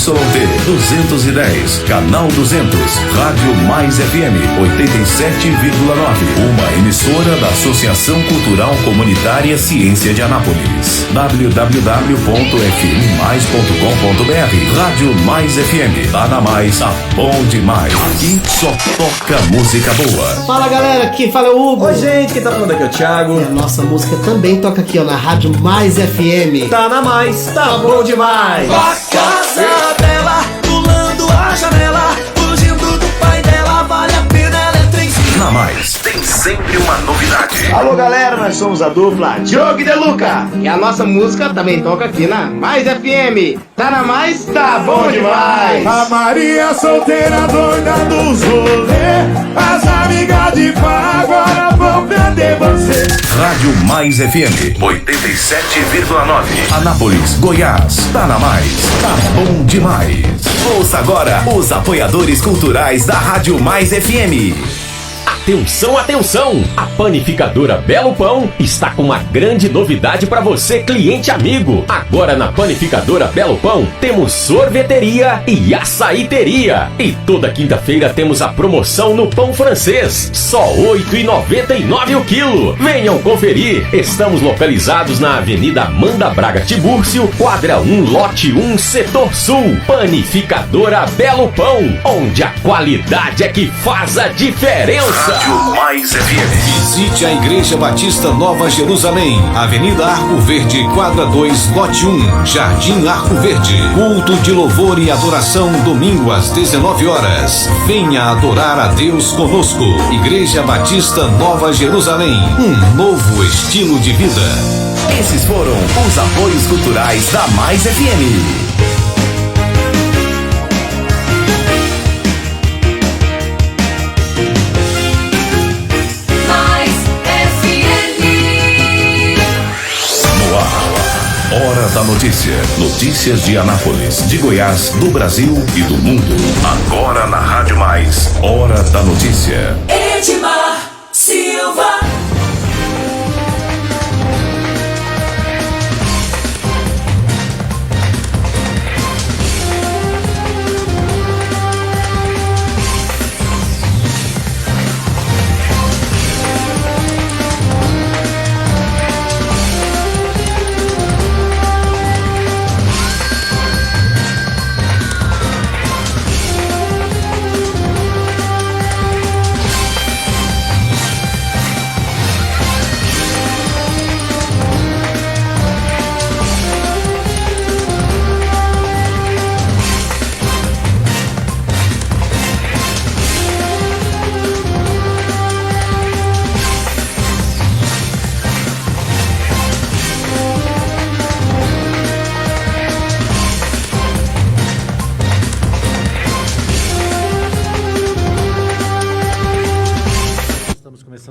YT 210, canal 200, Rádio Mais FM 87,9. Uma emissora da Associação Cultural Comunitária Ciência de Anápolis. www.fmmais.com.br. Rádio Mais FM. Tá na Mais, tá bom demais. Aqui só toca música boa. Fala galera, aqui fala o Hugo. Oi gente, quem tá falando aqui é o Thiago. E a nossa música também toca aqui, ó, na Rádio Mais FM. Tá na Mais, tá bom demais. A casa dela, pulando a janela, fugindo do pai dela, vale a pena, ela é trenzinho. Na Mais, tem sempre uma novidade. Alô galera, nós somos a dupla Diogo e De Luca. E a nossa música também toca aqui na Mais FM. Tá na Mais, tá bom demais. A Maria solteira doida dos rolê, as amigas de pá agora vão perder você. Rádio Mais FM 87,9. Anápolis, Goiás. Tá na Mais, tá bom demais. Ouça agora os apoiadores culturais da Rádio Mais FM. Atenção, atenção! A Panificadora Belo Pão está com uma grande novidade para você, cliente amigo. Agora na Panificadora Belo Pão temos sorveteria e açaiteria. E toda quinta-feira temos a promoção no pão francês, só R$ 8,99 o quilo. Venham conferir. Estamos localizados na Avenida Amanda Braga Tibúrcio, quadra 1, lote 1, setor sul. Panificadora Belo Pão, onde a qualidade é que faz a diferença. Rádio Mais FM. Visite a Igreja Batista Nova Jerusalém, Avenida Arco Verde, quadra 2, lote 1, Jardim Arco Verde. Culto de louvor e adoração, domingo às 19 horas. Venha adorar a Deus conosco. Igreja Batista Nova Jerusalém, um novo estilo de vida. Esses foram os apoios culturais da Mais FM. Hora da Notícia. Notícias de Anápolis, de Goiás, do Brasil e do mundo. Agora na Rádio Mais. Hora da Notícia. Edmar Silva.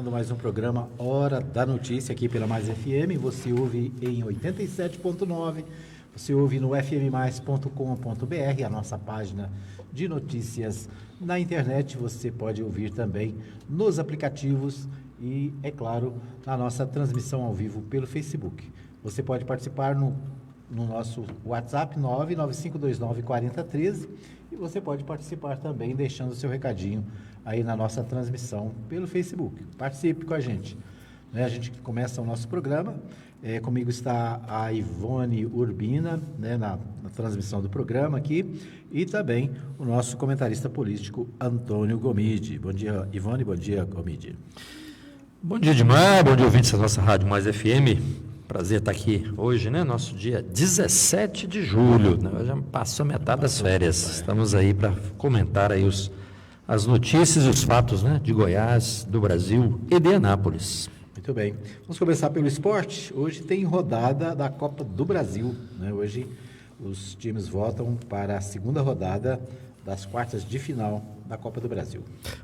Mais um programa Hora da Notícia aqui pela Mais FM. Você ouve em 87.9, você ouve no fmmais.com.br, a nossa página de notícias na internet. Você pode ouvir também nos aplicativos e, é claro, na nossa transmissão ao vivo pelo Facebook. Você pode participar no nosso WhatsApp 995294013 e você pode participar também deixando o seu recadinho aí na nossa transmissão pelo Facebook. Participe com a gente. A gente começa o nosso programa. Comigo está a Ivone Urbina, na transmissão do programa aqui, e também o nosso comentarista político, Antônio Gomide. Bom dia, Ivone. Bom dia, Gomide. Bom dia, Edmar. Bom dia, ouvintes da nossa Rádio Mais FM. Prazer estar aqui hoje, nosso dia 17 de julho. Já passou metade das férias. Estamos aí para comentar aí as notícias e os fatos, de Goiás, do Brasil e de Anápolis. Muito bem. Vamos começar pelo esporte. Hoje tem rodada da Copa do Brasil. Hoje os times voltam para a segunda rodada das quartas de final da Copa do Brasil.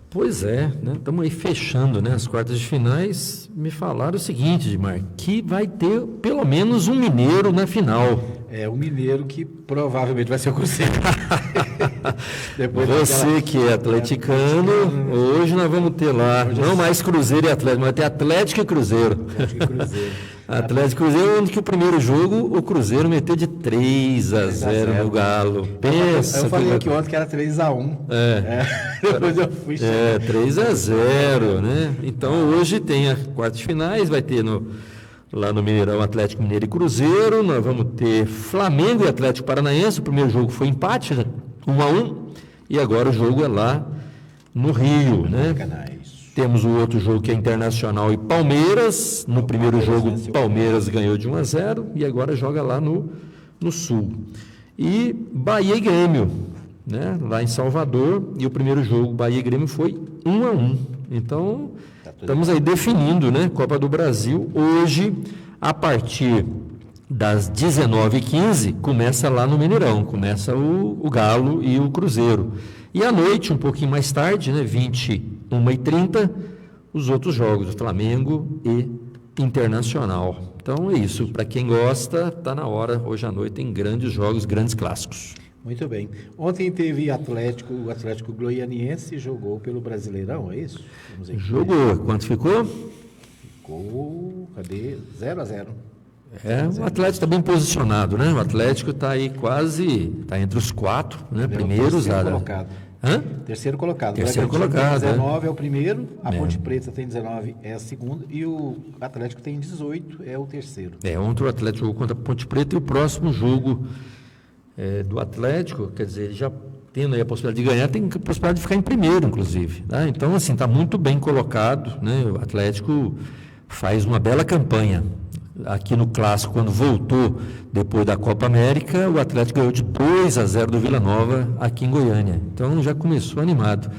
Pois é, estamos aí fechando as quartas de finais. Me falaram o seguinte, Edmar, que vai ter pelo menos um mineiro na final. Um mineiro que provavelmente vai ser o Cruzeiro. Você que é atleticano, hoje nós vamos ter lá, não mais Cruzeiro e Atlético, mas vai ter Atlético e Cruzeiro. Atlético Cruzeiro, onde que o primeiro jogo o Cruzeiro meteu de 3-0 no Galo. Pensa. Eu falei aqui ontem que era 3-1. Depois eu fui 3-0, né? Então hoje tem as quartas de finais, vai ter lá no Mineirão Atlético Mineiro e Cruzeiro, nós vamos ter Flamengo e Atlético Paranaense, o primeiro jogo foi empate, 1-1, e agora o jogo é lá no Rio, né? Temos o outro jogo que é Internacional e Palmeiras. No primeiro jogo, Palmeiras ganhou de 1-0 e agora joga lá no Sul. E Bahia e Grêmio, né? Lá em Salvador. E o primeiro jogo, Bahia e Grêmio, foi 1-1. Então, estamos aí definindo, né? Copa do Brasil. Hoje, a partir das 19h15, começa lá no Mineirão. Começa o Galo e o Cruzeiro. E à noite, um pouquinho mais tarde, né, 21h30, os outros jogos, o Flamengo e Internacional. Então é isso, para quem gosta, está na hora, hoje à noite tem grandes jogos, grandes clássicos. Muito bem. Ontem teve o Atlético Goianiense jogou pelo Brasileirão, é isso? Jogou, quanto ficou? Ficou, cadê? 0-0. O Atlético está bem posicionado, né? O Atlético está aí quase, está entre os 4, né? Primeiros. Terceiro colocado. Terceiro colocado. Terceiro colocado. 19 é o primeiro, a Ponte Preta tem 19, é a segunda, e o Atlético tem 18, é o terceiro. Ontem o Atlético jogou contra a Ponte Preta e o próximo jogo do Atlético, quer dizer, ele já tendo aí a possibilidade de ganhar, tem a possibilidade de ficar em primeiro, inclusive. Tá? Então, assim, está muito bem colocado, né? O Atlético faz uma bela campanha. Aqui no Clássico, quando voltou depois da Copa América, o Atlético ganhou de 2-0 do Vila Nova aqui em Goiânia. Então já começou animado.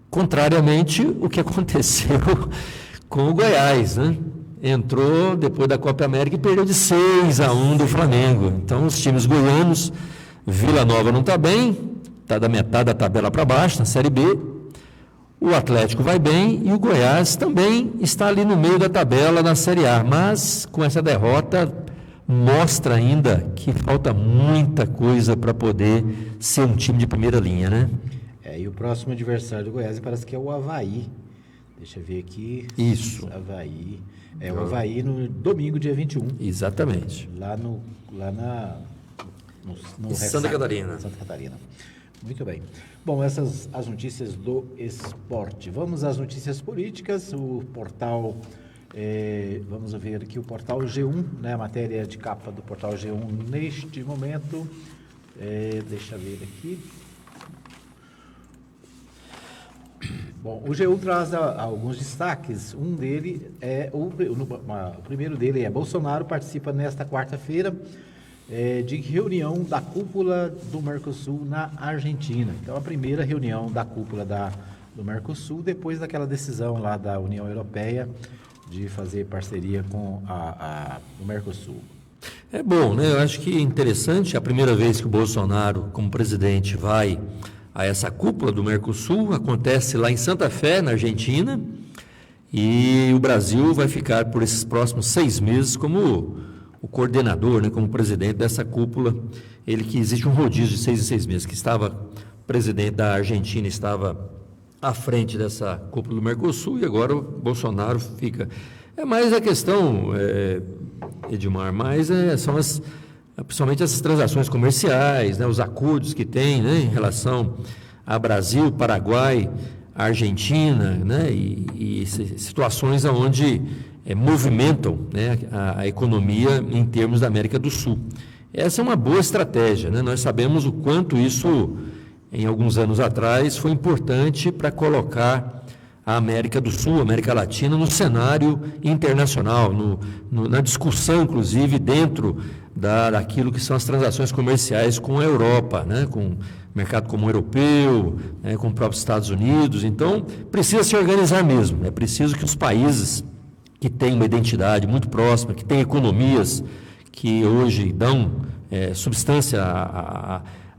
Contrariamente o que aconteceu com o Goiás, né? Entrou depois da Copa América e perdeu de 6-1 do Flamengo. Então os times goianos, Vila Nova não está bem, está da metade da tabela para baixo, na Série B. O Atlético vai bem e o Goiás também está ali no meio da tabela na Série A, mas com essa derrota mostra ainda que falta muita coisa para poder ser um time de primeira linha, né? E o próximo adversário do Goiás parece que é o Avaí. Deixa eu ver aqui. Isso. Avaí. O Avaí no domingo, dia 21. Exatamente. Lá no Santa Catarina. Santa Catarina. Muito bem. Bom, essas as notícias do esporte. Vamos às notícias políticas. O portal, vamos ver aqui o portal G1, né? A matéria de capa do portal G1 neste momento. Deixa eu ver aqui. Bom, o G1 traz alguns destaques. Um dele o primeiro dele é Bolsonaro participa nesta quarta-feira de reunião da cúpula do Mercosul na Argentina. Então, a primeira reunião da cúpula do Mercosul, depois daquela decisão lá da União Europeia de fazer parceria com o Mercosul. É bom, né? Eu acho que é interessante, a primeira vez que o Bolsonaro, como presidente, vai a essa cúpula do Mercosul, acontece lá em Santa Fé, na Argentina, e o Brasil vai ficar por esses próximos 6 meses como o coordenador, né, como presidente dessa cúpula. Ele que existe um rodízio de 6 em 6 meses, que estava presidente da Argentina, estava à frente dessa cúpula do Mercosul, e agora o Bolsonaro fica. É mais a questão, Edmar, são principalmente essas transações comerciais, né, os acordos que tem, né, em relação a Brasil, Paraguai, Argentina, né, e situações onde movimentam, né, a economia em termos da América do Sul. Essa é uma boa estratégia, né? Nós sabemos o quanto isso, em alguns anos atrás, foi importante para colocar a América do Sul, a América Latina, no cenário internacional, na discussão, inclusive, dentro daquilo que são as transações comerciais com a Europa, né? Com o mercado comum europeu, né? Com os próprios Estados Unidos. Então, precisa se organizar mesmo, é preciso que os países que têm uma identidade muito próxima, que têm economias que hoje dão substância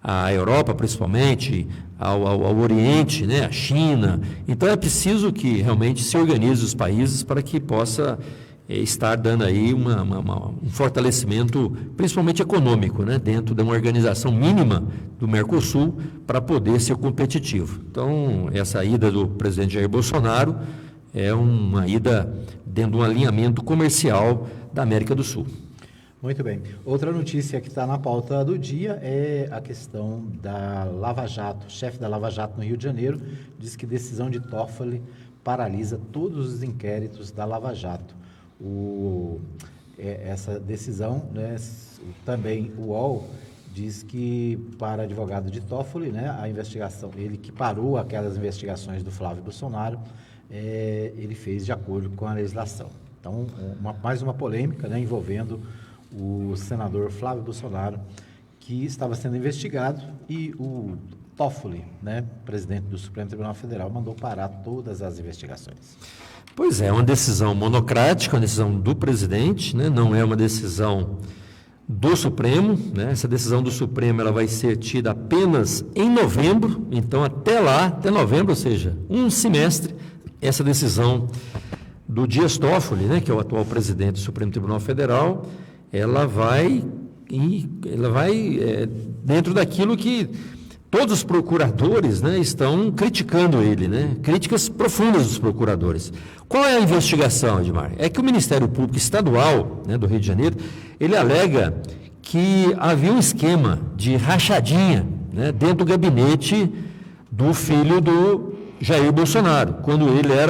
à Europa, principalmente, ao Oriente, né, à China. Então, é preciso que realmente se organize os países para que possa estar dando aí um fortalecimento, principalmente econômico, né, dentro de uma organização mínima do Mercosul para poder ser competitivo. Então, essa ida do presidente Jair Bolsonaro é uma ida dentro de um alinhamento comercial da América do Sul. Muito bem. Outra notícia que está na pauta do dia é a questão da Lava Jato. O chefe da Lava Jato no Rio de Janeiro diz que decisão de Toffoli paralisa todos os inquéritos da Lava Jato. Essa decisão, né, também o UOL diz que para advogado de Toffoli, né, a investigação, ele que parou aquelas investigações do Flávio Bolsonaro, ele fez de acordo com a legislação. Então, mais uma polêmica, né, envolvendo o senador Flávio Bolsonaro, que estava sendo investigado, e o Toffoli, né, presidente do Supremo Tribunal Federal, mandou parar todas as investigações. Pois é uma decisão monocrática, uma decisão do presidente, né, não é uma decisão do Supremo, né, essa decisão do Supremo ela vai ser tida apenas em novembro, então até novembro, ou seja, um semestre, essa decisão do Dias Toffoli, né, que é o atual presidente do Supremo Tribunal Federal, ela vai dentro daquilo que todos os procuradores, né, estão criticando ele, né, críticas profundas dos procuradores. Qual é a investigação, Edmar? É que o Ministério Público Estadual, né, do Rio de Janeiro, ele alega que havia um esquema de rachadinha, né, dentro do gabinete do filho do Jair Bolsonaro,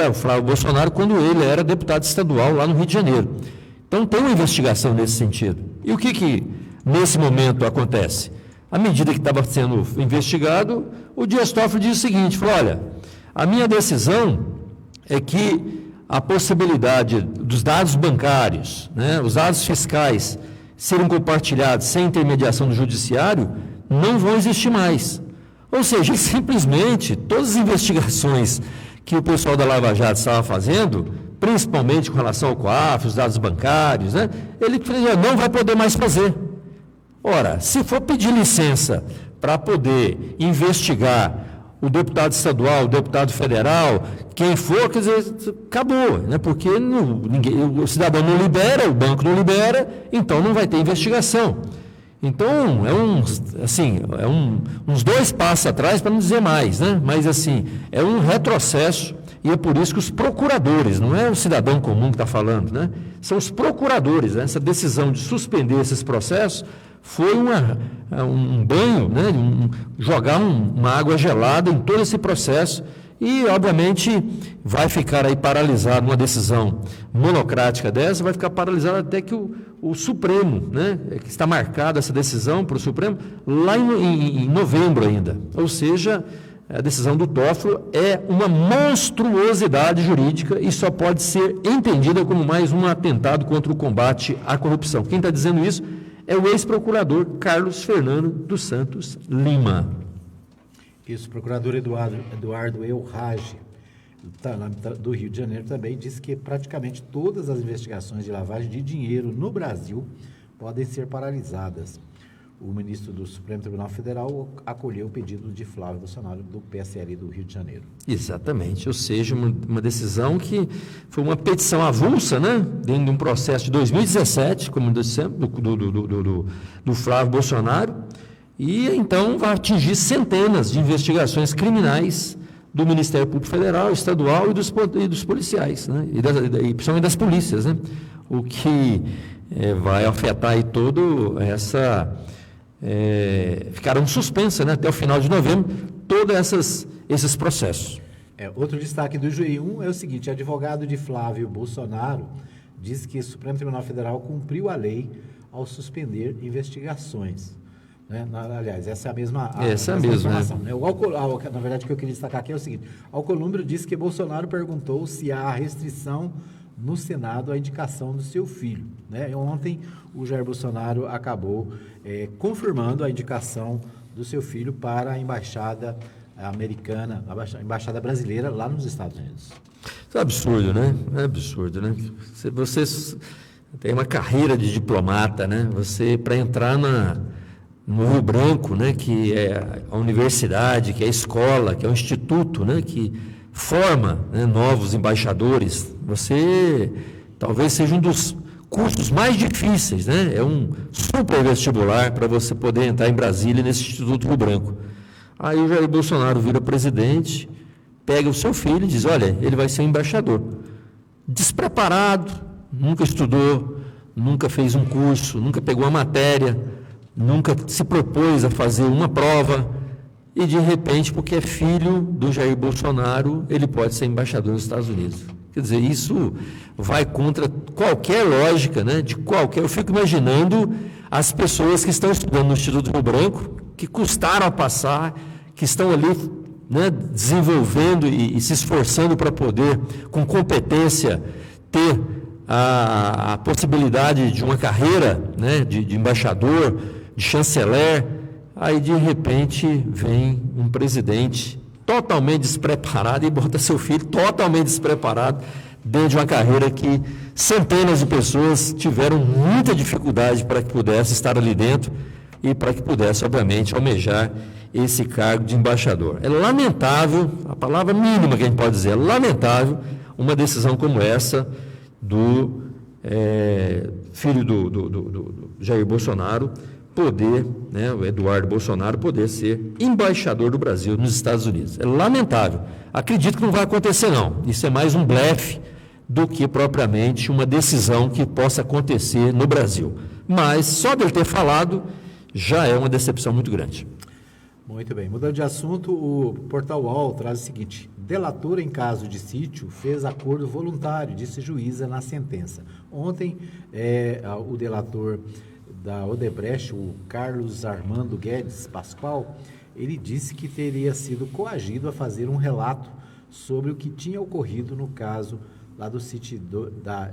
o Flávio Bolsonaro, quando ele era deputado estadual lá no Rio de Janeiro. Então, tem uma investigação nesse sentido. E o que nesse momento acontece? À medida que estava sendo investigado, o Dias Toffoli diz o seguinte, falou, olha, a minha decisão é que a possibilidade dos dados bancários, né, os dados fiscais, serem compartilhados sem intermediação do judiciário, não vão existir mais. Ou seja, simplesmente, todas as investigações que o pessoal da Lava Jato estava fazendo, principalmente com relação ao COAF, os dados bancários, né, ele não vai poder mais fazer. Ora, se for pedir licença para poder investigar o deputado estadual, o deputado federal, quem for, quer dizer, acabou, né, porque o cidadão não libera, o banco não libera, então não vai ter investigação. Então, uns 2 passos atrás, para não dizer mais, né? Mas, assim, é um retrocesso, e é por isso que os procuradores, não é o cidadão comum que está falando, né? São os procuradores, né? Essa decisão de suspender esses processos foi um banho, né? Jogar uma água gelada em todo esse processo, e, obviamente, vai ficar aí paralisado uma decisão monocrática dessa, vai ficar paralisado até que o Supremo, né, que está marcada essa decisão para o Supremo, lá em novembro ainda. Ou seja, a decisão do Toffoli é uma monstruosidade jurídica e só pode ser entendida como mais um atentado contra o combate à corrupção. Quem está dizendo isso é o ex-procurador Carlos Fernando dos Santos Lima. Isso, o procurador Eduardo Elrage, do Rio de Janeiro, também disse que praticamente todas as investigações de lavagem de dinheiro no Brasil podem ser paralisadas. O ministro do Supremo Tribunal Federal acolheu o pedido de Flávio Bolsonaro, do PSL do Rio de Janeiro. Exatamente, ou seja, uma decisão que foi uma petição avulsa, né, dentro de um processo de 2017, como dissemos, do Flávio Bolsonaro, e então vai atingir centenas de investigações criminais do Ministério Público Federal, Estadual e dos policiais, né? E principalmente das polícias, né? O que vai afetar aí todo essa... ficarão suspensas, né, até o final de novembro, todos esses processos. Outro destaque do G1 é o seguinte: advogado de Flávio Bolsonaro diz que o Supremo Tribunal Federal cumpriu a lei ao suspender investigações. Né? Aliás, essa é a mesma informação. Né? Na verdade, o que eu queria destacar aqui é o seguinte: Alcolumbre disse que Bolsonaro perguntou se há restrição no Senado à indicação do seu filho. Né? Ontem, o Jair Bolsonaro acabou confirmando a indicação do seu filho para a embaixada americana, a embaixada brasileira lá nos Estados Unidos. Isso é absurdo, né? É absurdo, né? Você tem uma carreira de diplomata, né? Você, para entrar no Rio Branco, né, que é a universidade, que é a escola, que é o instituto, né, que forma, né, novos embaixadores, você talvez seja um dos cursos mais difíceis, né? É um super vestibular para você poder entrar em Brasília nesse Instituto Rio Branco. Aí o Jair Bolsonaro vira presidente, pega o seu filho e diz: olha, ele vai ser embaixador. Despreparado, nunca estudou nunca fez um curso, nunca pegou uma matéria, nunca se propôs a fazer uma prova, e de repente, porque é filho do Jair Bolsonaro, ele pode ser embaixador dos Estados Unidos. Quer dizer, isso vai contra qualquer lógica, né? Eu fico imaginando as pessoas que estão estudando no Instituto Rio Branco, que custaram a passar, que estão ali, né, desenvolvendo e se esforçando para poder, com competência, ter a possibilidade de uma carreira, né, de embaixador, de chanceler. Aí, de repente, vem um presidente totalmente despreparado e bota seu filho totalmente despreparado dentro de uma carreira que centenas de pessoas tiveram muita dificuldade para que pudesse estar ali dentro e para que pudesse, obviamente, almejar esse cargo de embaixador. É lamentável, a palavra mínima que a gente pode dizer, é lamentável uma decisão como essa do filho do Jair Bolsonaro poder, né, o Eduardo Bolsonaro, poder ser embaixador do Brasil nos Estados Unidos. É lamentável. Acredito que não vai acontecer, não. Isso é mais um blefe do que propriamente uma decisão que possa acontecer no Brasil. Mas só dele ter falado já é uma decepção muito grande. Muito bem. Mudando de assunto, o Portal UOL traz o seguinte: delator em caso de sítio fez acordo voluntário, disse juíza na sentença. Ontem, o delator da Odebrecht, o Carlos Armando Guedes Pascoal, ele disse que teria sido coagido a fazer um relato sobre o que tinha ocorrido no caso lá do sítio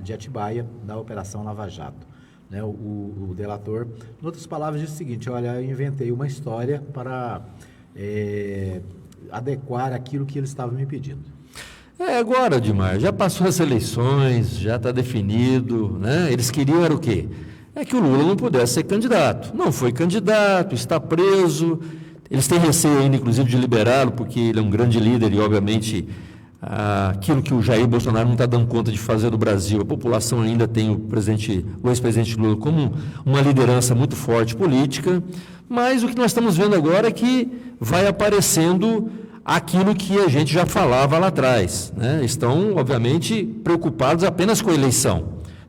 de Atibaia, da Operação Lava Jato. Né, o delator, em outras palavras, disse o seguinte: olha, eu inventei uma história para adequar aquilo que ele estava me pedindo. Agora, Dimar, já passou as eleições, já está definido, né? Eles queriam era o quê? É que o Lula não pudesse ser candidato. Não foi candidato, está preso. Eles têm receio ainda, inclusive, de liberá-lo, porque ele é um grande líder e, obviamente, aquilo que o Jair Bolsonaro não está dando conta de fazer no Brasil. A população ainda tem o ex-presidente Lula como uma liderança muito forte política, mas o que nós estamos vendo agora é que vai aparecendo aquilo que a gente já falava lá atrás, né? Estão, obviamente, preocupados apenas com a eleição,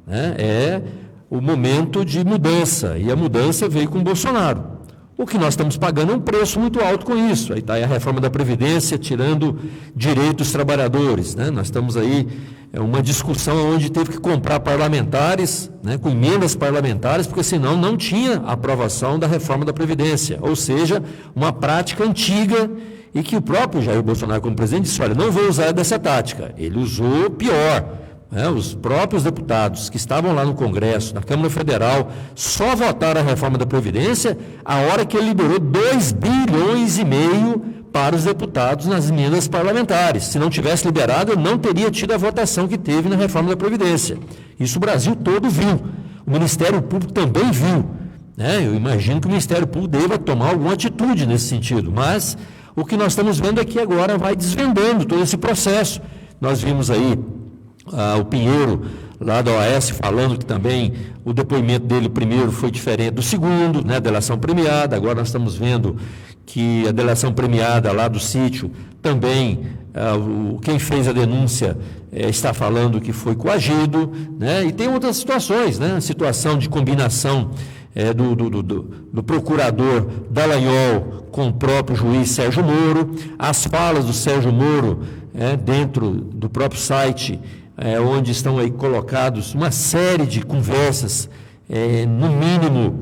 né? É o momento de mudança, e a mudança veio com o Bolsonaro. O que nós estamos pagando é um preço muito alto com isso. Aí está a reforma da Previdência, tirando direitos dos trabalhadores, né? Nós estamos aí, uma discussão onde teve que comprar parlamentares, né, com emendas parlamentares, porque senão não tinha aprovação da reforma da Previdência. Ou seja, uma prática antiga e que o próprio Jair Bolsonaro, como presidente, disse: olha, não vou usar dessa tática. Ele usou pior. Os próprios deputados que estavam lá no Congresso, na Câmara Federal, só votaram a reforma da Previdência a hora que ele liberou 2,5 bilhões para os deputados nas emendas parlamentares. Se não tivesse liberado, não teria tido a votação que teve na reforma da Previdência. Isso o Brasil todo viu. O Ministério Público também viu, né? Eu imagino que o Ministério Público deva tomar alguma atitude nesse sentido, mas o que nós estamos vendo é que agora vai desvendando todo esse processo. Nós vimos aí o Pinheiro, lá da OAS, falando que também o depoimento dele primeiro foi diferente do segundo, né, delação premiada. Agora nós estamos vendo que a delação premiada lá do sítio também, quem fez a denúncia está falando que foi coagido, né, e tem outras situações, né, a situação de combinação do procurador Dallagnol com o próprio juiz Sérgio Moro, as falas do Sérgio Moro dentro do próprio site, onde estão aí colocados uma série de conversas, no mínimo,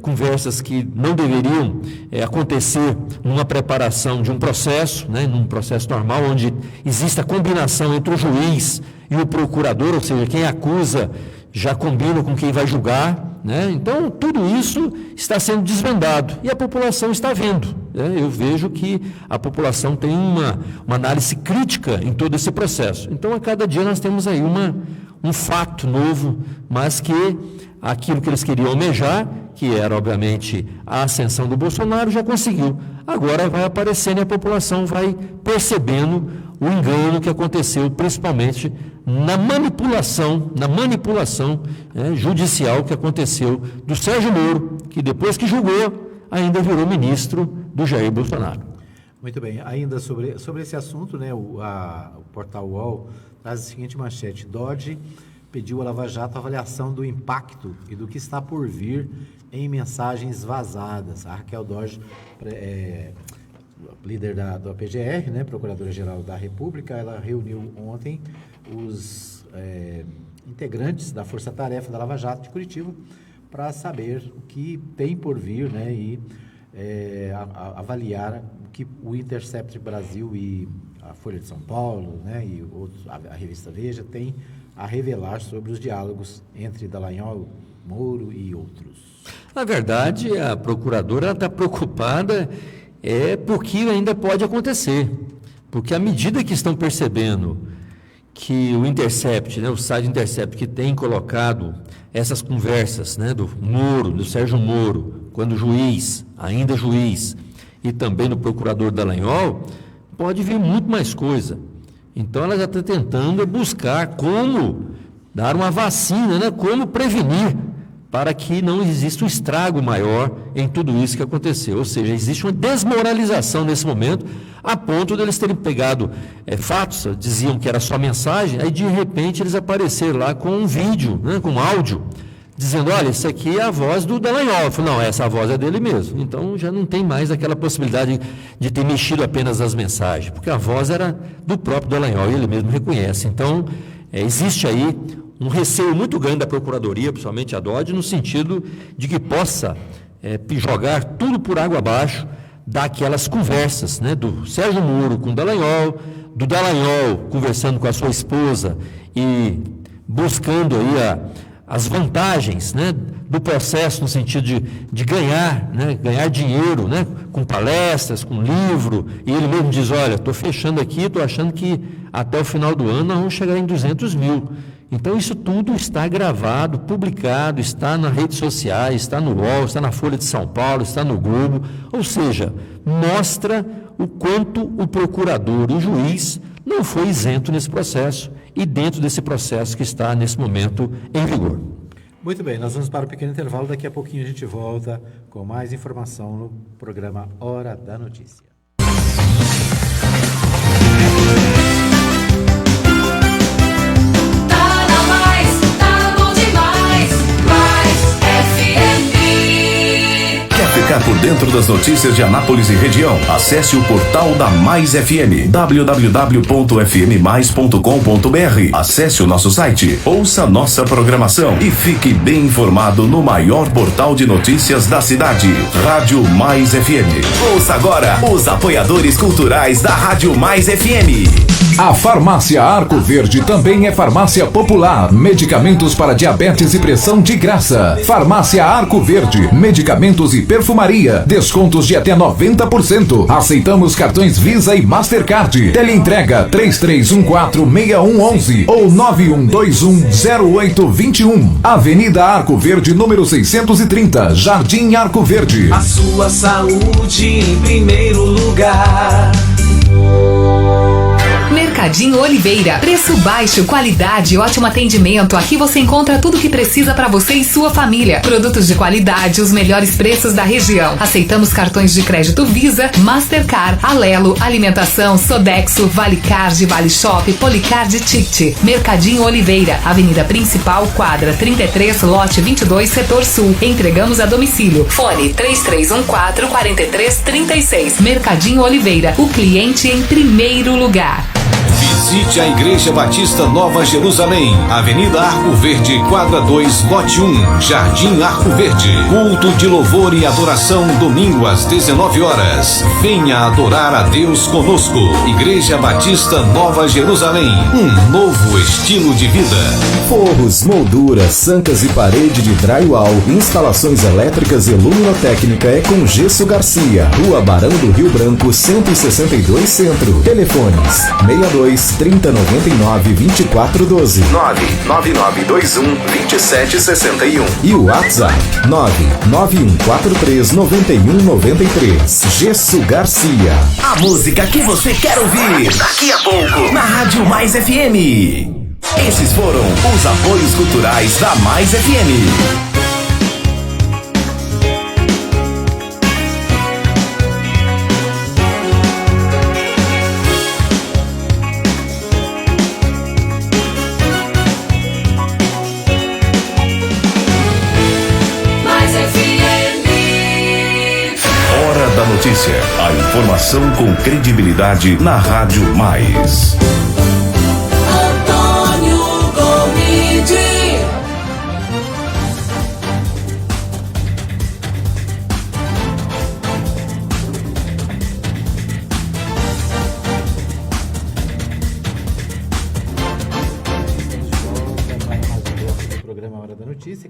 conversas que não deveriam acontecer numa preparação de um processo, né, num processo normal, onde existe a combinação entre o juiz e o procurador, ou seja, quem acusa já combina com quem vai julgar, né? Então, tudo isso está sendo desvendado e a população está vendo, né? Eu vejo que a população tem uma análise crítica em todo esse processo. Então, a cada dia nós temos aí um fato novo, mas que aquilo que eles queriam almejar, que era, obviamente, a ascensão do Bolsonaro, já conseguiu. Agora vai aparecendo e a população vai percebendo o engano que aconteceu, principalmente na manipulação judicial que aconteceu do Sérgio Moro, que depois que julgou, ainda virou ministro do Jair Bolsonaro. Muito bem, ainda sobre esse assunto, né, o portal UOL traz a seguinte manchete: Dodge pediu à Lava Jato a avaliação do impacto e do que está por vir em mensagens vazadas. A Raquel Dodge, líder do PGR, né, Procuradora-Geral da República, ela reuniu ontem os integrantes da Força Tarefa da Lava Jato de Curitiba para saber o que tem por vir, né, e avaliar o que o Intercept Brasil e a Folha de São Paulo, né, e outros, a revista Veja tem a revelar sobre os diálogos entre Dallagnol, Moro e outros. Na verdade, a procuradora está preocupada porque ainda pode acontecer, porque à medida que estão percebendo que o Intercept, né, o site Intercept, que tem colocado essas conversas, né, do Moro, do Sérgio Moro, quando ainda juiz, e também do procurador Dallagnol, pode vir muito mais coisa. Então ela já está tentando buscar como dar uma vacina, né, como prevenir, para que não exista um estrago maior em tudo isso que aconteceu. Ou seja, existe uma desmoralização nesse momento, a ponto de eles terem pegado fatos, diziam que era só mensagem, aí de repente eles apareceram lá com um vídeo, né, com um áudio, dizendo, olha, isso aqui é a voz do Dallagnol. Eu falei, não, essa voz é dele mesmo. Então já não tem mais aquela possibilidade de ter mexido apenas as mensagens, porque a voz era do próprio Dallagnol, e ele mesmo reconhece. Então, existe aí um receio muito grande da Procuradoria, principalmente a Dodge, no sentido de que possa jogar tudo por água abaixo daquelas conversas, né, do Sérgio Moro com o Dallagnol, do Dallagnol conversando com a sua esposa e buscando aí as vantagens, né, do processo no sentido de ganhar, né, ganhar dinheiro, né, com palestras, com livro, e ele mesmo diz, olha, estou fechando aqui, estou achando que até o final do ano nós vamos chegar em 200 mil. Então isso tudo está gravado, publicado, está nas redes sociais, está no UOL, está na Folha de São Paulo, está no Globo, ou seja, mostra o quanto o procurador e o juiz não foi isento nesse processo e dentro desse processo que está nesse momento em vigor. Muito bem, nós vamos para o pequeno intervalo, daqui a pouquinho a gente volta com mais informação no programa Hora da Notícia. Ficar por dentro das notícias de Anápolis e região. Acesse o portal da Mais FM, www.fmmais.com.br. Acesse o nosso site, ouça nossa programação e fique bem informado no maior portal de notícias da cidade, Rádio Mais FM. Ouça agora os apoiadores culturais da Rádio Mais FM. A Farmácia Arco Verde também é farmácia popular. Medicamentos para diabetes e pressão de graça. Farmácia Arco Verde, medicamentos e perfumaria. Descontos de até 90%. Aceitamos cartões Visa e Mastercard. Teleentrega 33146111 ou 91210821. Avenida Arco Verde, número 630, Jardim Arco Verde. A sua saúde em primeiro lugar. Mercadinho Oliveira. Preço baixo, qualidade e ótimo atendimento. Aqui você encontra tudo o que precisa para você e sua família. Produtos de qualidade, os melhores preços da região. Aceitamos cartões de crédito Visa, Mastercard, Alelo, Alimentação, Sodexo, Valecard, Vale Shop, Policard, Ticket. Mercadinho Oliveira. Avenida Principal, quadra 33, lote 22, setor sul. Entregamos a domicílio. Fone 3314-4336. Mercadinho Oliveira. O cliente em primeiro lugar. Visite a Igreja Batista Nova Jerusalém, Avenida Arco Verde, quadra 2, lote 1, Jardim Arco Verde. Culto de louvor e adoração, domingo às 19 horas. Venha adorar a Deus conosco. Igreja Batista Nova Jerusalém, um novo estilo de vida. Forros, molduras, sancas e parede de drywall, instalações elétricas e luminotécnica é com Gesso Garcia, Rua Barão do Rio Branco, 162 Centro. Telefones 62 3099 2412 99921 2761 e o WhatsApp 99143 9193. Gesso Garcia. A música que você quer ouvir daqui a pouco na Rádio Mais FM. Esses foram os apoios culturais da Mais FM. da Notícia. A informação com credibilidade na Rádio Mais.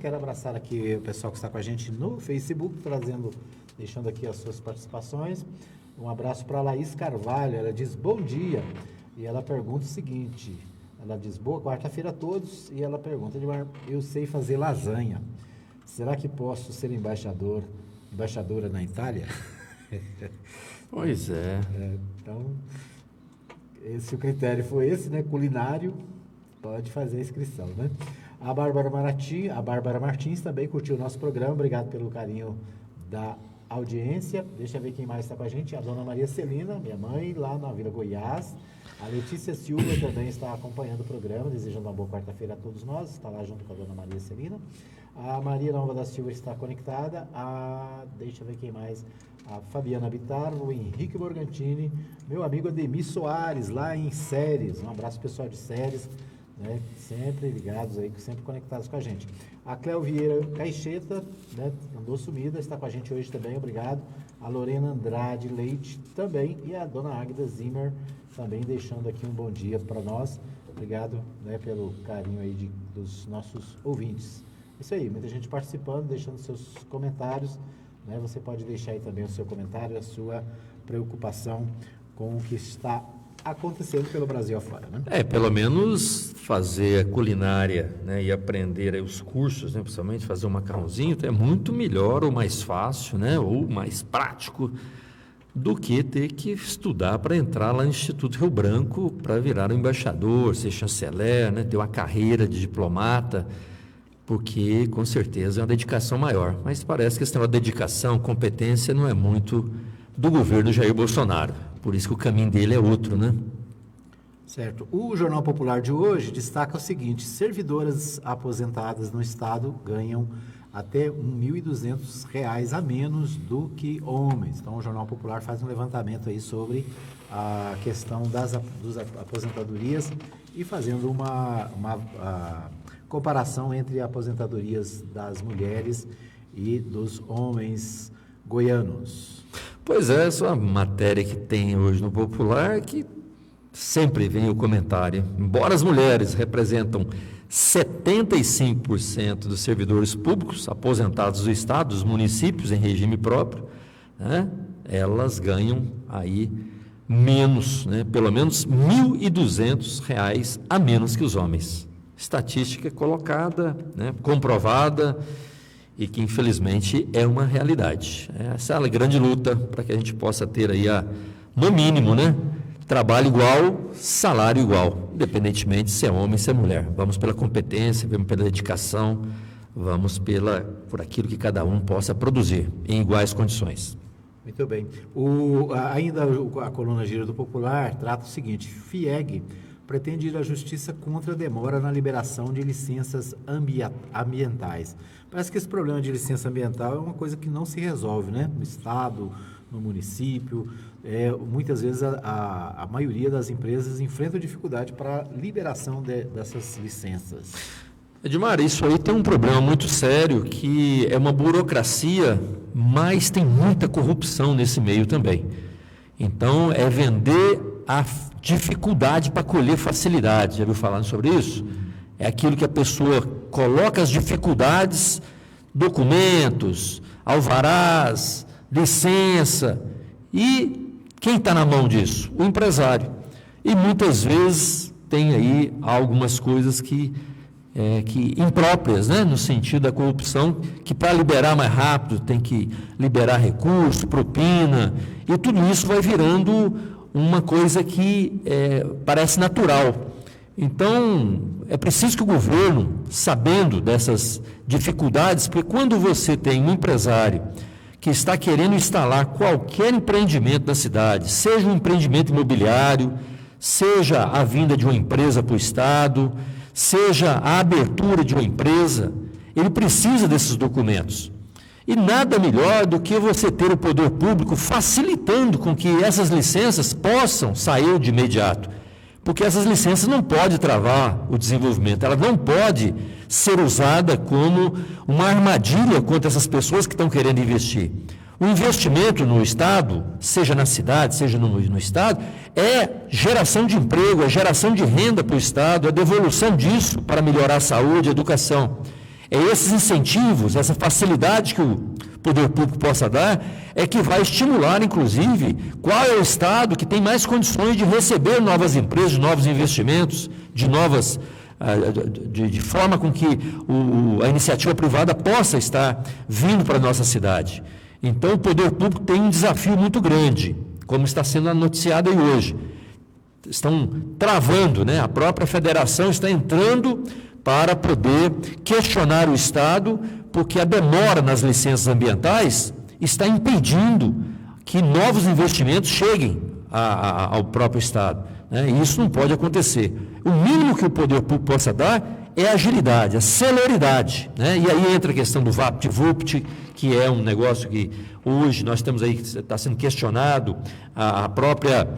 Quero abraçar aqui o pessoal que está com a gente no Facebook, deixando aqui as suas participações. Um abraço para a Laís Carvalho, ela diz bom dia, e ela pergunta o seguinte, ela diz boa quarta-feira a todos, e ela pergunta, eu sei fazer lasanha, será que posso ser embaixadora na Itália? Pois é. Então, se o critério for esse, né, culinário, pode fazer a inscrição, né? A Bárbara Martins também curtiu o nosso programa, obrigado pelo carinho da audiência. Deixa eu ver quem mais está com a gente, a dona Maria Celina, minha mãe, lá na Vila Goiás. A Letícia Silva também está acompanhando o programa, desejando uma boa quarta-feira a todos nós, está lá junto com a dona Maria Celina. A Maria Nova da Silva está conectada, deixa eu ver quem mais, a Fabiana Bittar, o Henrique Morgantini, meu amigo Ademir Soares, lá em Séries, um abraço pessoal de Séries, né, sempre ligados aí, sempre conectados com a gente. A Cléo Vieira Caixeta, né, andou sumida, está com a gente hoje também, obrigado. A Lorena Andrade Leite também, e a dona Águida Zimmer também deixando aqui um bom dia para nós. Obrigado, né, pelo carinho aí dos nossos ouvintes. Isso aí, muita gente participando, deixando seus comentários, né, você pode deixar aí também o seu comentário, a sua preocupação com o que está acontecendo pelo Brasil afora, né? Pelo menos fazer a culinária, né, e aprender aí os cursos, né, principalmente fazer um macarrãozinho, é muito melhor ou mais fácil, né, ou mais prático do que ter que estudar para entrar lá no Instituto Rio Branco para virar um embaixador, ser chanceler, né, ter uma carreira de diplomata, porque com certeza é uma dedicação maior. Mas parece que essa dedicação, competência não é muito do governo Jair Bolsonaro. Por isso que o caminho dele é outro, né? Certo. O Jornal Popular de hoje destaca o seguinte: servidoras aposentadas no Estado ganham até R$ 1.200 a menos do que homens. Então, o Jornal Popular faz um levantamento aí sobre a questão das aposentadorias e fazendo uma comparação entre aposentadorias das mulheres e dos homens goianos. Pois é, essa é uma matéria que tem hoje no Popular, que sempre vem o comentário. Embora as mulheres representam 75% dos servidores públicos aposentados do Estado, dos municípios em regime próprio, né, elas ganham aí menos, né, pelo menos R$ 1.200 a menos que os homens. Estatística colocada, né, comprovada, e que infelizmente é uma realidade. Essa é a grande luta para que a gente possa ter aí, no mínimo, né, trabalho igual, salário igual, independentemente se é homem, se é mulher. Vamos pela competência, vamos pela dedicação, vamos por aquilo que cada um possa produzir em iguais condições. Muito bem. Ainda a coluna Giro do Popular trata o seguinte: FIEG pretende ir à justiça contra a demora na liberação de licenças ambientais. Parece que esse problema de licença ambiental é uma coisa que não se resolve, né? No Estado, no município. Muitas vezes a maioria das empresas enfrenta dificuldade para a liberação dessas licenças. Edmar, isso aí tem um problema muito sério, que é uma burocracia, mas tem muita corrupção nesse meio também. Então, é vender a dificuldade para colher facilidade. Já ouviu falar sobre isso? É aquilo que a pessoa coloca as dificuldades, documentos, alvarás, licença, e quem está na mão disso? O empresário. E muitas vezes tem aí algumas coisas que impróprias, né, no sentido da corrupção, que para liberar mais rápido tem que liberar recurso, propina, e tudo isso vai virando uma coisa que parece natural. Então, é preciso que o governo, sabendo dessas dificuldades, porque quando você tem um empresário que está querendo instalar qualquer empreendimento na cidade, seja um empreendimento imobiliário, seja a vinda de uma empresa para o Estado, seja a abertura de uma empresa, ele precisa desses documentos. E nada melhor do que você ter o poder público facilitando com que essas licenças possam sair de imediato. Porque essas licenças não podem travar o desenvolvimento, ela não pode ser usada como uma armadilha contra essas pessoas que estão querendo investir. O investimento no Estado, seja na cidade, seja no Estado, é geração de emprego, é geração de renda para o Estado, é devolução disso para melhorar a saúde, a educação. É esses incentivos, essa facilidade que o poder público possa dar, é que vai estimular, inclusive, qual é o Estado que tem mais condições de receber novas empresas, novos investimentos, de forma com que a iniciativa privada possa estar vindo para a nossa cidade. Então, o poder público tem um desafio muito grande, como está sendo noticiado aí hoje. Estão travando, né? A própria federação está entrando para poder questionar o Estado, porque a demora nas licenças ambientais está impedindo que novos investimentos cheguem ao próprio Estado, né? E isso não pode acontecer. O mínimo que o poder público possa dar é a agilidade, a celeridade, né? E aí entra a questão do VaptVupt, que é um negócio que hoje nós temos aí, que está sendo questionado, a própria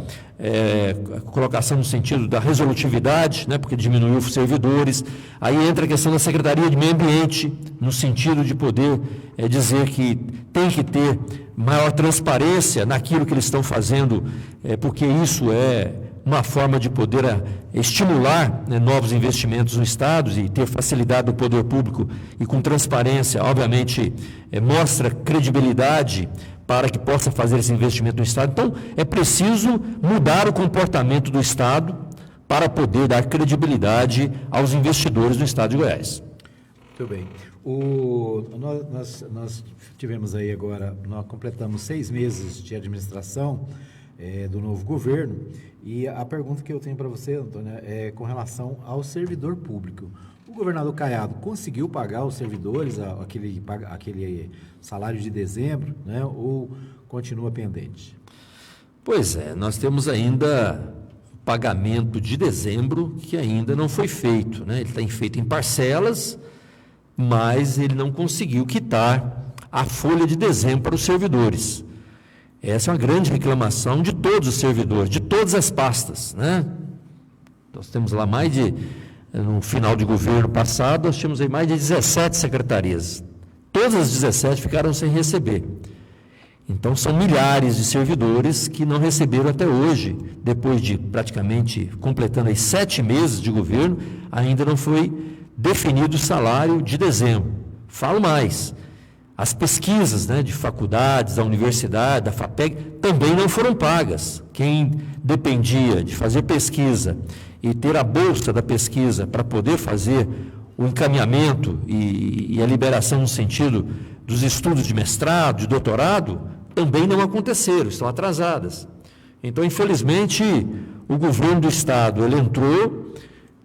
colocação no sentido da resolutividade, né, porque diminuiu os servidores. Aí entra a questão da Secretaria de Meio Ambiente, no sentido de poder dizer que tem que ter maior transparência naquilo que eles estão fazendo, porque isso é uma forma de poder estimular, né, novos investimentos no Estado e ter facilidade do poder público e com transparência, obviamente, mostra credibilidade para que possa fazer esse investimento no Estado. Então, é preciso mudar o comportamento do Estado para poder dar credibilidade aos investidores do Estado de Goiás. Muito bem. Nós tivemos aí agora, nós completamos 6 meses de administração do novo governo, e a pergunta que eu tenho para você, Antônio, é com relação ao servidor público. O governador Caiado conseguiu pagar os servidores aquele salário de dezembro, né, ou continua pendente? Pois é, nós temos ainda pagamento de dezembro que ainda não foi feito, né? Ele está feito em parcelas, mas ele não conseguiu quitar a folha de dezembro para os servidores. Essa é uma grande reclamação de todos os servidores, de todas as pastas, né? Nós temos lá no final de governo passado, nós tínhamos aí mais de 17 secretarias. Todas as 17 ficaram sem receber. Então, são milhares de servidores que não receberam até hoje, depois de praticamente completando aí 7 meses de governo, ainda não foi definido o salário de dezembro. Falo mais. As pesquisas, né, de faculdades, da universidade, da FAPEG, também não foram pagas. Quem dependia de fazer pesquisa e ter a bolsa da pesquisa para poder fazer o encaminhamento e a liberação no sentido dos estudos de mestrado, de doutorado, também não aconteceram, estão atrasadas. Então, infelizmente, o governo do Estado, ele entrou,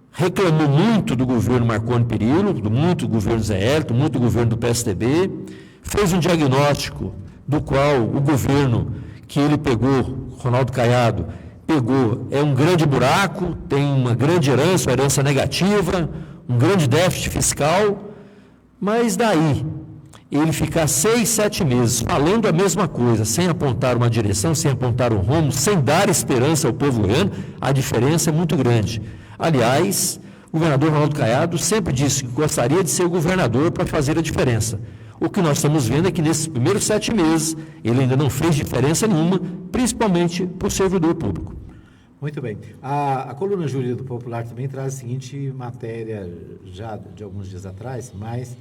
reclamou muito do governo Marconi Perillo, muito do governo Zé Hélito, muito do governo do PSDB, fez um diagnóstico do qual o governo que ele pegou, Ronaldo Caiado, pegou, é um grande buraco, tem uma grande herança, uma herança negativa, um grande déficit fiscal, mas daí ele ficar 6, 7 meses falando a mesma coisa, sem apontar uma direção, sem apontar um rumo, sem dar esperança ao povo goiano, a diferença é muito grande. Aliás, o governador Ronaldo Caiado sempre disse que gostaria de ser o governador para fazer a diferença. O que nós estamos vendo é que nesses primeiros 7 meses, ele ainda não fez diferença nenhuma, principalmente para o servidor público. Muito bem. A coluna Jurídica do Popular também traz a seguinte matéria, já de alguns dias atrás, mas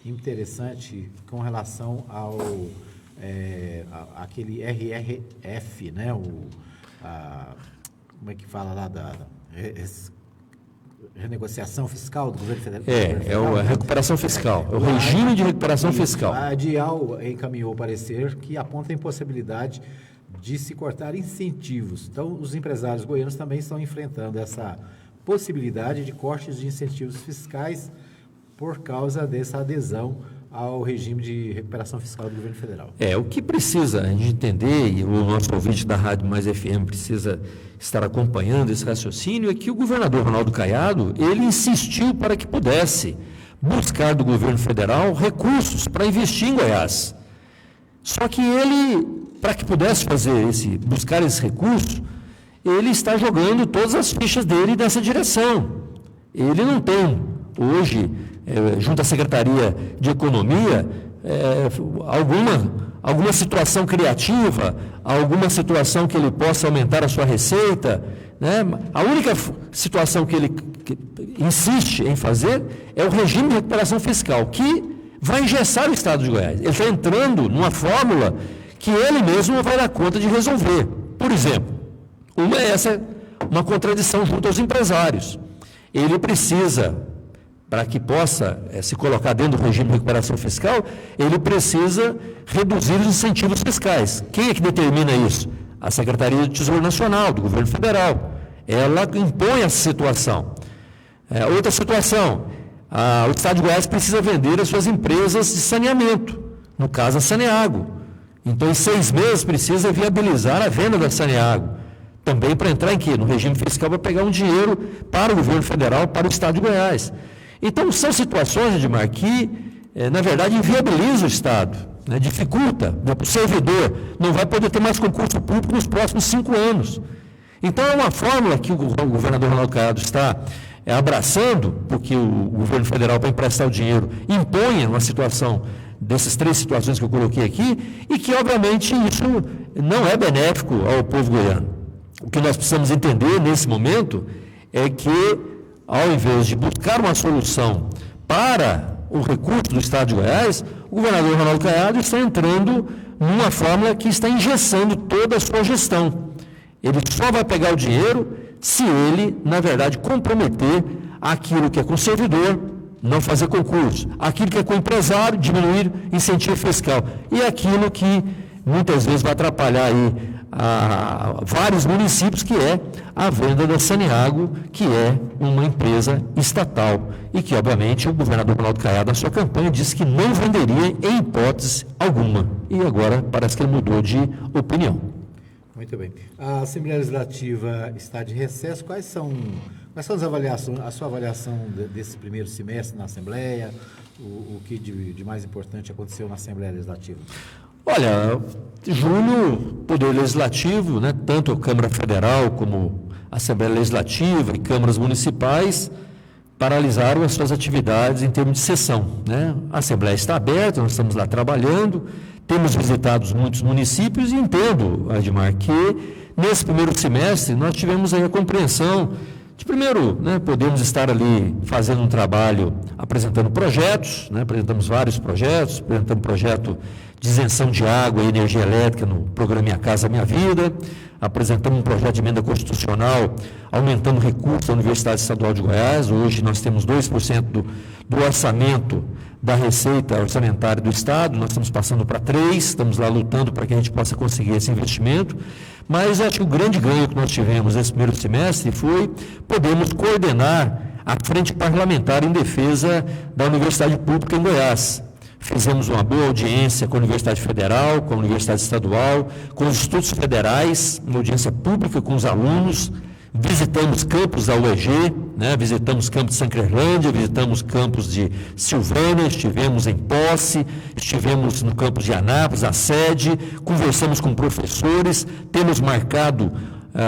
interessante com relação ao aquele RRF, né? Como é que fala lá da renegociação fiscal do governo federal? A recuperação fiscal, é o regime de recuperação fiscal. A ADIAL encaminhou o parecer que aponta a impossibilidade de se cortar incentivos. Então, os empresários goianos também estão enfrentando essa possibilidade de cortes de incentivos fiscais por causa dessa adesão ao regime de recuperação fiscal do governo federal. O que precisa a gente entender, e o nosso ouvinte da Rádio Mais FM precisa estar acompanhando esse raciocínio, é que o governador Ronaldo Caiado, ele insistiu para que pudesse buscar do governo federal recursos para investir em Goiás. Só que ele, para que pudesse buscar esse recurso, ele está jogando todas as fichas dele nessa direção. Ele não tem, hoje, junto à Secretaria de Economia, alguma situação criativa, alguma situação que ele possa aumentar a sua receita, né? A única situação que ele insiste em fazer é o regime de recuperação fiscal, que vai engessar o Estado de Goiás. Ele está entrando numa fórmula que ele mesmo não vai dar conta de resolver. Por exemplo, uma contradição junto aos empresários. Ele precisa, para que possa se colocar dentro do regime de recuperação fiscal, ele precisa reduzir os incentivos fiscais. Quem é que determina isso? A Secretaria do Tesouro Nacional, do Governo Federal. Ela impõe essa situação. Outra situação, o Estado de Goiás precisa vender as suas empresas de saneamento, no caso a Saneago. Então, em 6 meses, precisa viabilizar a venda da Saneago. Também para entrar em quê? No regime fiscal, para pegar um dinheiro para o governo federal, para o Estado de Goiás. Então, são situações, Edmar, que, na verdade, inviabilizam o Estado, né? Dificulta. O servidor não vai poder ter mais concurso público nos próximos 5 anos. Então, é uma fórmula que o governador Ronaldo Caiado está abraçando, porque o governo federal, para emprestar o dinheiro, impõe uma situação dessas 3 situações que eu coloquei aqui, e que, obviamente, isso não é benéfico ao povo goiano. O que nós precisamos entender nesse momento é que, ao invés de buscar uma solução para o recurso do Estado de Goiás, o governador Ronaldo Caiado está entrando numa fórmula que está engessando toda a sua gestão. Ele só vai pegar o dinheiro se ele, na verdade, comprometer aquilo que é com o servidor, não fazer concurso, aquilo que é com o empresário, diminuir incentivo fiscal, e aquilo que muitas vezes vai atrapalhar aí vários municípios, que é a venda da Saneago, que é uma empresa estatal, e que, obviamente, o governador Ronaldo Caiado, na sua campanha, disse que não venderia em hipótese alguma, e agora parece que ele mudou de opinião. Muito bem. A Assembleia Legislativa está de recesso. Quais são as avaliações, a sua avaliação desse primeiro semestre na Assembleia? O que de mais importante aconteceu na Assembleia Legislativa? Olha, julho, Poder Legislativo, né, tanto a Câmara Federal como a Assembleia Legislativa e câmaras municipais paralisaram as suas atividades em termos de sessão, né? A Assembleia está aberta, nós estamos lá trabalhando, temos visitado muitos municípios e entendo, Admar, que nesse primeiro semestre nós tivemos aí a compreensão de, primeiro, né, podemos estar ali fazendo um trabalho, apresentando projetos, né, apresentamos vários projetos, apresentamos projeto de isenção de água e energia elétrica no programa Minha Casa Minha Vida, apresentamos um projeto de emenda constitucional aumentando recursos da Universidade Estadual de Goiás. Hoje nós temos 2% do orçamento da receita orçamentária do Estado, nós estamos passando para 3%, estamos lá lutando para que a gente possa conseguir esse investimento, mas acho que o grande ganho que nós tivemos nesse primeiro semestre foi podermos coordenar a frente parlamentar em defesa da Universidade Pública em Goiás. Fizemos uma boa audiência com a Universidade Federal, com a Universidade Estadual, com os institutos federais, uma audiência pública com os alunos, visitamos campos da UEG, né? Visitamos campos de Sancrelândia, visitamos campos de Silvânia, estivemos em Posse, estivemos no campus de Anápolis, a sede, conversamos com professores, temos marcado,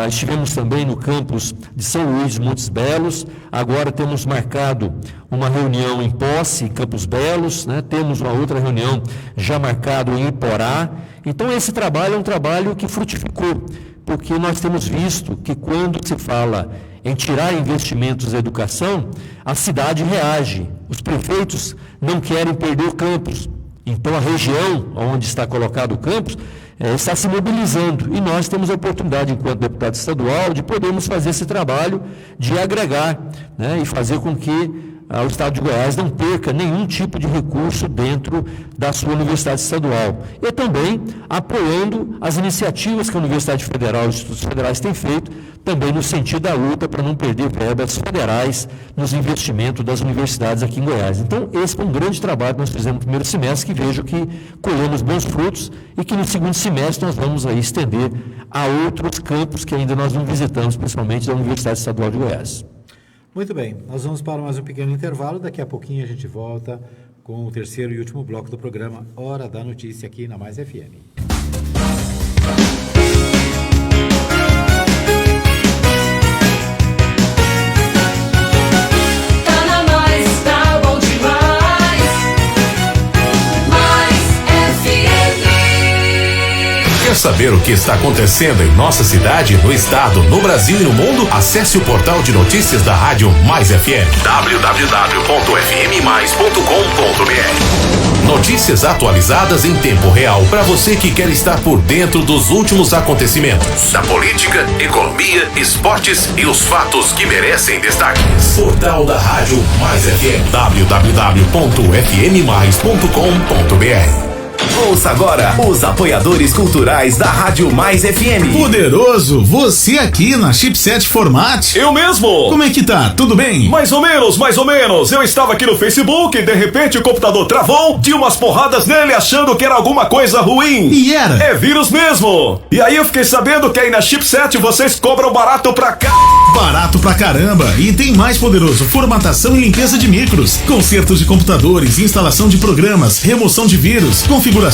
estivemos também no campus de São Luís, Montes Belos, agora temos marcado uma reunião em Posse, em Campos Belos, né? Temos uma outra reunião já marcada em Iporá. Então, esse trabalho é um trabalho que frutificou, porque nós temos visto que quando se fala em tirar investimentos da educação, a cidade reage. Os prefeitos não querem perder o campus. Então, a região onde está colocado o campus está se mobilizando. E nós temos a oportunidade, enquanto deputado estadual, de podermos fazer esse trabalho de agregar, né, e fazer com que o Estado de Goiás não perca nenhum tipo de recurso dentro da sua Universidade Estadual. E também apoiando as iniciativas que a Universidade Federal e os institutos federais têm feito, também no sentido da luta para não perder verbas federais nos investimentos das universidades aqui em Goiás. Então, esse foi um grande trabalho que nós fizemos no primeiro semestre, que vejo que colhemos bons frutos e que no segundo semestre nós vamos aí estender a outros campos que ainda nós não visitamos, principalmente da Universidade Estadual de Goiás. Muito bem, nós vamos para mais um pequeno intervalo. Daqui a pouquinho a gente volta com o terceiro e último bloco do programa Hora da Notícia aqui na Mais FM. Quer saber o que está acontecendo em nossa cidade, no estado, no Brasil e no mundo? Acesse o portal de notícias da Rádio Mais FM, www.fmmais.com.br. Notícias atualizadas em tempo real para você que quer estar por dentro dos últimos acontecimentos da política, economia, esportes e os fatos que merecem destaques. Portal da Rádio Mais FM, www.fmmais.com.br. Ouça agora os apoiadores culturais da Rádio Mais FM. Poderoso, você aqui na Chipset Format. Eu mesmo. Como é que tá? Tudo bem? Mais ou menos. Eu estava aqui no Facebook e de repente o computador travou, dei umas porradas nele achando que era alguma coisa ruim. E era? É vírus mesmo. E aí eu fiquei sabendo que aí na Chipset vocês cobram barato pra cá. Barato pra caramba. E tem mais, Poderoso, formatação e limpeza de micros, consertos de computadores, instalação de programas, remoção de vírus, configurações,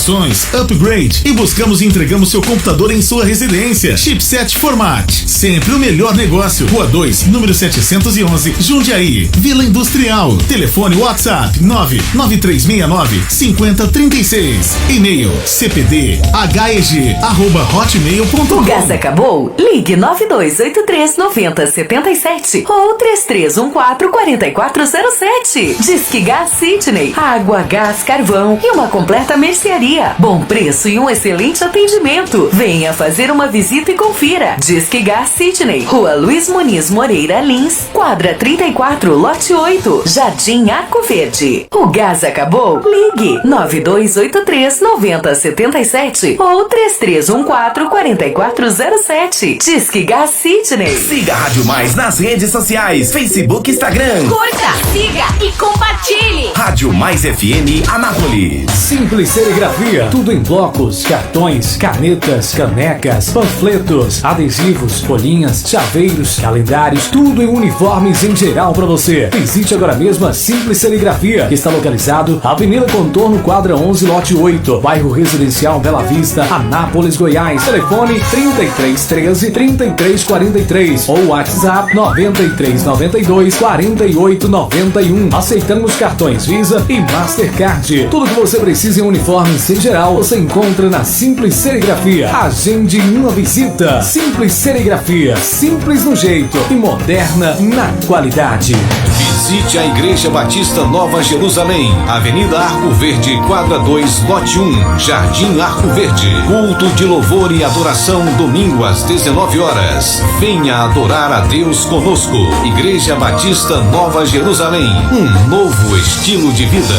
upgrade e buscamos e entregamos seu computador em sua residência. Chipset Format, sempre o melhor negócio. Rua 2, número 711, Jundiaí, Vila Industrial. Telefone WhatsApp 99369-5036. E-mail cpdheg@hotmail.com. O gás acabou? Ligue 9283-9077 ou 3314-4407. Disque Gás Sidney, água, gás, carvão e uma completa mercearia. Bom preço e um excelente atendimento. Venha fazer uma visita e confira. Disque Gás Sidney, Rua Luiz Muniz Moreira Lins, quadra 34, lote 8, Jardim Arco Verde. O gás acabou? Ligue 9283-9077 ou 3314-4407. Disque Gás Sidney. Siga a Rádio Mais nas redes sociais, Facebook, Instagram. Curta, siga e compartilhe. Rádio Mais FM Anápolis. Simples Serigrafia, tudo em blocos, cartões, canetas, canecas, panfletos, adesivos, folhinhas, chaveiros, calendários, tudo em uniformes em geral para você. Visite agora mesmo a Simples Serigrafia, que está localizado Avenida Contorno, quadra 11, lote 8, bairro Residencial Bela Vista, Anápolis, Goiás. Telefone 3313-3343 ou WhatsApp 9392-4891. Aceitamos cartões Visa e Mastercard. Tudo que você precisa em uniformes em geral, você encontra na Simples Serigrafia. Agende uma visita. Simples Serigrafia, simples no jeito e moderna na qualidade. Visite a Igreja Batista Nova Jerusalém, Avenida Arco Verde, quadra 2, lote 1, Jardim Arco Verde. Culto de louvor e adoração, domingo às 19 horas. Venha adorar a Deus conosco. Igreja Batista Nova Jerusalém, um novo estilo de vida.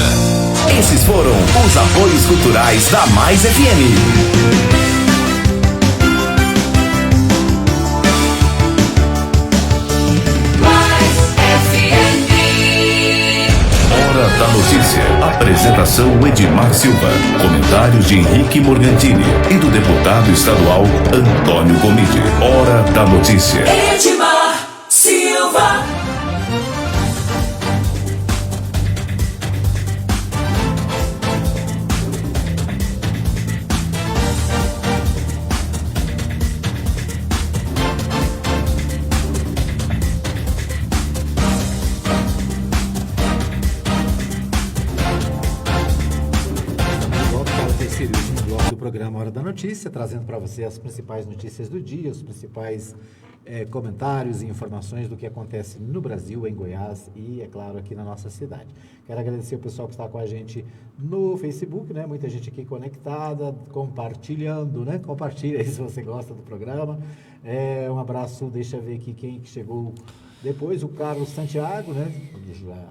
Esses foram os apoios culturais da Mais FM. Hora da Notícia. Apresentação Edmar Silva. Comentários de Henrique Morgantini e do deputado estadual Antônio Gomide. Hora da Notícia. Edmar Silva. Programa Hora da Notícia, trazendo para você as principais notícias do dia, os principais comentários e informações do que acontece no Brasil, em Goiás e, é claro, aqui na nossa cidade. Quero agradecer o pessoal que está com a gente no Facebook, né? Muita gente aqui conectada, compartilhando, né? Compartilha aí se você gosta do programa. Um abraço, deixa eu ver aqui quem chegou depois, o Carlos Santiago, né?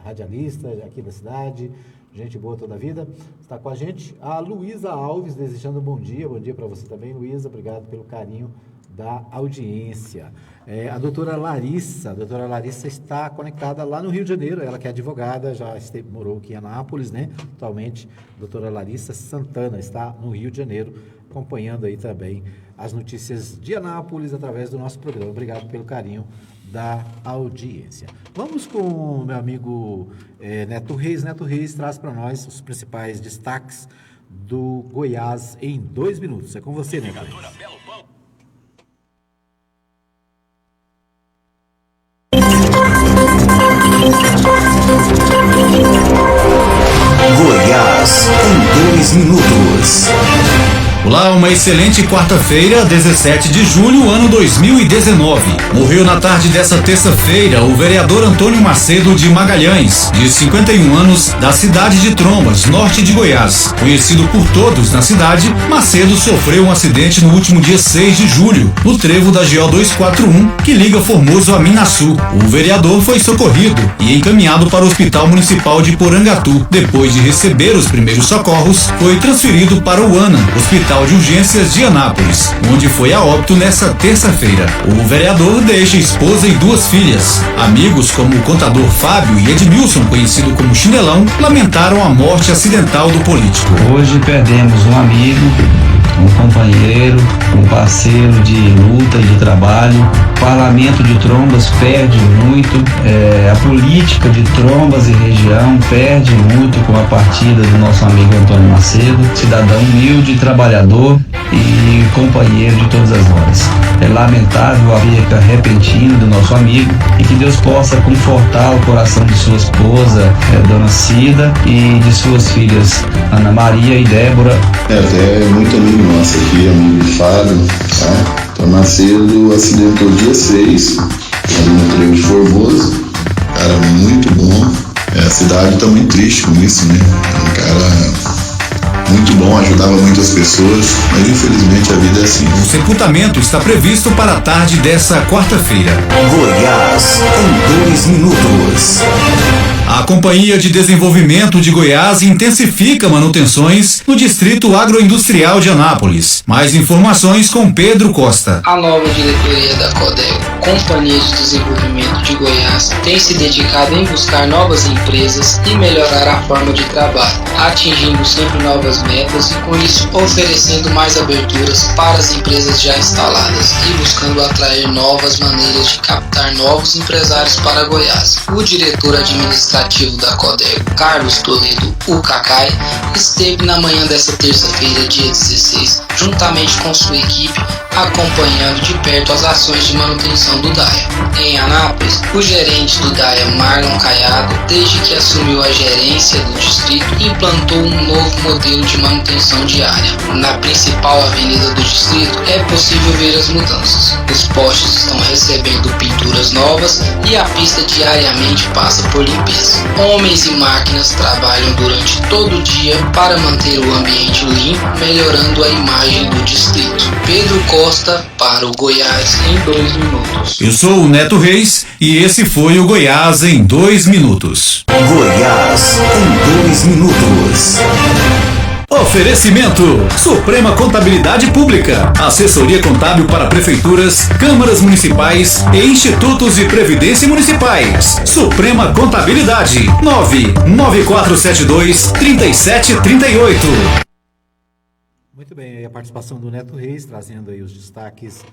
Radialista aqui da cidade. Gente boa toda a vida, está com a gente. A Luísa Alves, desejando bom dia para você também, Luísa, obrigado pelo carinho da audiência. A doutora Larissa está conectada lá no Rio de Janeiro, ela que é advogada, já morou aqui em Anápolis, né? Atualmente, a doutora Larissa Santana está no Rio de Janeiro, acompanhando aí também as notícias de Anápolis através do nosso programa. Obrigado pelo carinho da audiência. Vamos com o meu amigo Neto Reis. Neto Reis traz para nós os principais destaques do Goiás em 2 minutos. É com você, Neto Reis. Goiás em 2 minutos. Olá, uma excelente quarta-feira, 17 de julho, ano 2019. Morreu na tarde dessa terça-feira o vereador Antônio Macedo de Magalhães, de 51 anos, da cidade de Trombas, norte de Goiás. Conhecido por todos na cidade, Macedo sofreu um acidente no último dia 6 de julho, no trevo da GO 241, que liga Formoso a Minaçu. O vereador foi socorrido e encaminhado para o Hospital Municipal de Porangatu. Depois de receber os primeiros socorros, foi transferido para o ANA, Hospital de Urgências de Anápolis, onde foi a óbito nesta terça-feira. O vereador deixa esposa e 2 filhas. Amigos como o contador Fábio e Edmilson, conhecido como Chinelão, lamentaram a morte acidental do político. Hoje perdemos um amigo, um companheiro, um parceiro de luta e de trabalho. O parlamento de Trombas perde muito, a política de Trombas e região perde muito com a partida do nosso amigo Antônio Macedo, cidadão humilde, trabalhador e companheiro de todas as horas. É lamentável a perda repentina do nosso amigo e que Deus possa confortar o coração de sua esposa, Dona Cida, e de suas filhas Ana Maria e Débora. Até muito amigo nosso aqui, amigo de Fábio, tá? Antônio Macedo acidentou dia 6, ali no trevo de Formoso, cara muito bom. A cidade tá muito triste com isso, né? Um cara muito bom, ajudava muitas pessoas, mas infelizmente a vida é assim. O sepultamento está previsto para a tarde dessa quarta-feira. Goiás em 2 minutos. A Companhia de Desenvolvimento de Goiás intensifica manutenções no Distrito Agroindustrial de Anápolis. Mais informações com Pedro Costa. A nova diretoria da CODEGO, Companhia de Desenvolvimento de Goiás, tem se dedicado em buscar novas empresas e melhorar a forma de trabalho, atingindo sempre novas metas e com isso oferecendo mais aberturas para as empresas já instaladas e buscando atrair novas maneiras de captar novos empresários para Goiás. O diretor administrativo da CODEGO, Carlos Toledo, o Cacai, esteve na manhã desta terça-feira, dia 16, juntamente com sua equipe, acompanhando de perto as ações de manutenção do DAIA. Em Anápolis, o gerente do DAIA, Marlon Caiado, desde que assumiu a gerência do distrito, implantou um novo modelo de manutenção diária. Na principal avenida do distrito, é possível ver as mudanças. Os postes estão recebendo pinturas novas e a pista diariamente passa por limpeza. Homens e máquinas trabalham durante todo o dia para manter o ambiente limpo, melhorando a imagem do distrito. Pedro Costa para o Goiás em 2 minutos. Eu sou o Neto Reis e esse foi o Goiás em 2 minutos. Goiás em 2 minutos. Oferecimento: Suprema Contabilidade Pública, assessoria contábil para prefeituras, câmaras municipais e institutos de previdência municipais. Suprema Contabilidade, 99472-3738. Muito bem, a participação do Neto Reis, trazendo aí os destaques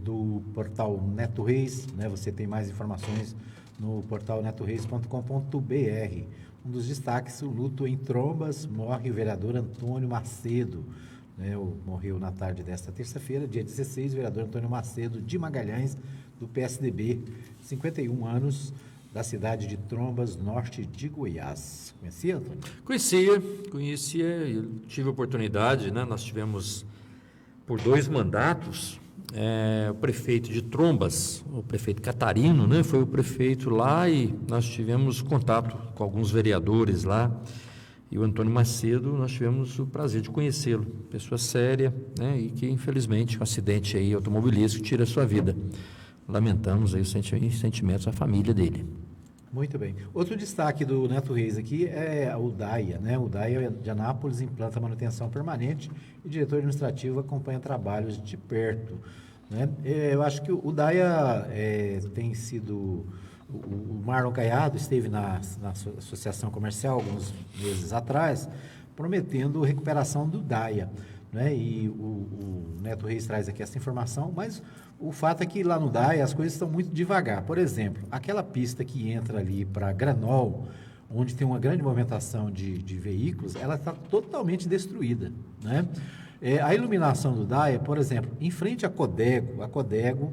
do portal Neto Reis, né? Você tem mais informações no portal netoreis.com.br. Um dos destaques, o luto em Trombas, morre o vereador Antônio Macedo. Né? Morreu na tarde desta terça-feira, dia 16, o vereador Antônio Macedo de Magalhães, do PSDB, 51 anos, da cidade de Trombas, norte de Goiás. Conhecia, Antônio? Conhecia, eu tive a oportunidade, né? Nós tivemos por 2 mandatos, o prefeito de Trombas, o prefeito Catarino, né? Foi o prefeito lá e nós tivemos contato com alguns vereadores lá, e o Antônio Macedo, nós tivemos o prazer de conhecê-lo, pessoa séria, né? E que infelizmente um acidente aí automobilístico tira a sua vida. Lamentamos aí os sentimentos da família dele. Muito bem. Outro destaque do Neto Reis aqui é o DAIA, né? O DAIA de Anápolis implanta manutenção permanente e o diretor administrativo acompanha trabalhos de perto, né? Eu acho que o DAIA tem sido... O Marlon Caiado esteve na Associação Comercial alguns meses atrás, prometendo recuperação do DAIA. né? E o Neto Reis traz aqui essa informação, mas o fato é que lá no DAE as coisas estão muito devagar. Por exemplo, aquela pista que entra ali para Granol, onde tem uma grande movimentação de veículos, ela está totalmente destruída, né? A iluminação do DAE, por exemplo, em frente à Codego,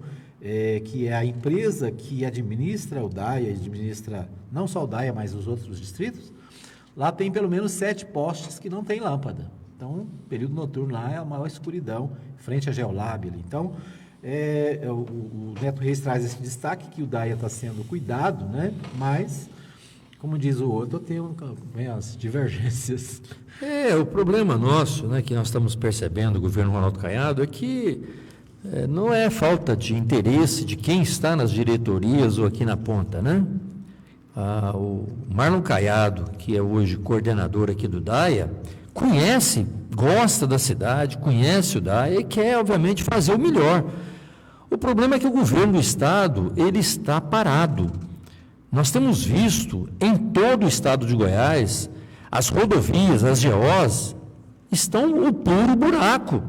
que é a empresa que administra o DAE, administra não só o DAE, mas os outros distritos, lá tem pelo menos 7 postes que não tem lâmpada. Então, período noturno lá é a maior escuridão, frente à Geolab ali. Então, o Neto Reis traz esse destaque que o DAE está sendo cuidado, né? Mas, como diz o outro, tem as divergências. O problema nosso, né, que nós estamos percebendo, o governo Ronaldo Caiado, é que não é falta de interesse de quem está nas diretorias ou aqui na ponta, né? O Marlon Caiado, que é hoje coordenador aqui do DAIA, conhece, gosta da cidade, conhece o DAIA e quer, obviamente, fazer o melhor. O problema é que o governo do estado, ele está parado. Nós temos visto em todo o estado de Goiás, as rodovias, as GOs, estão um puro buraco.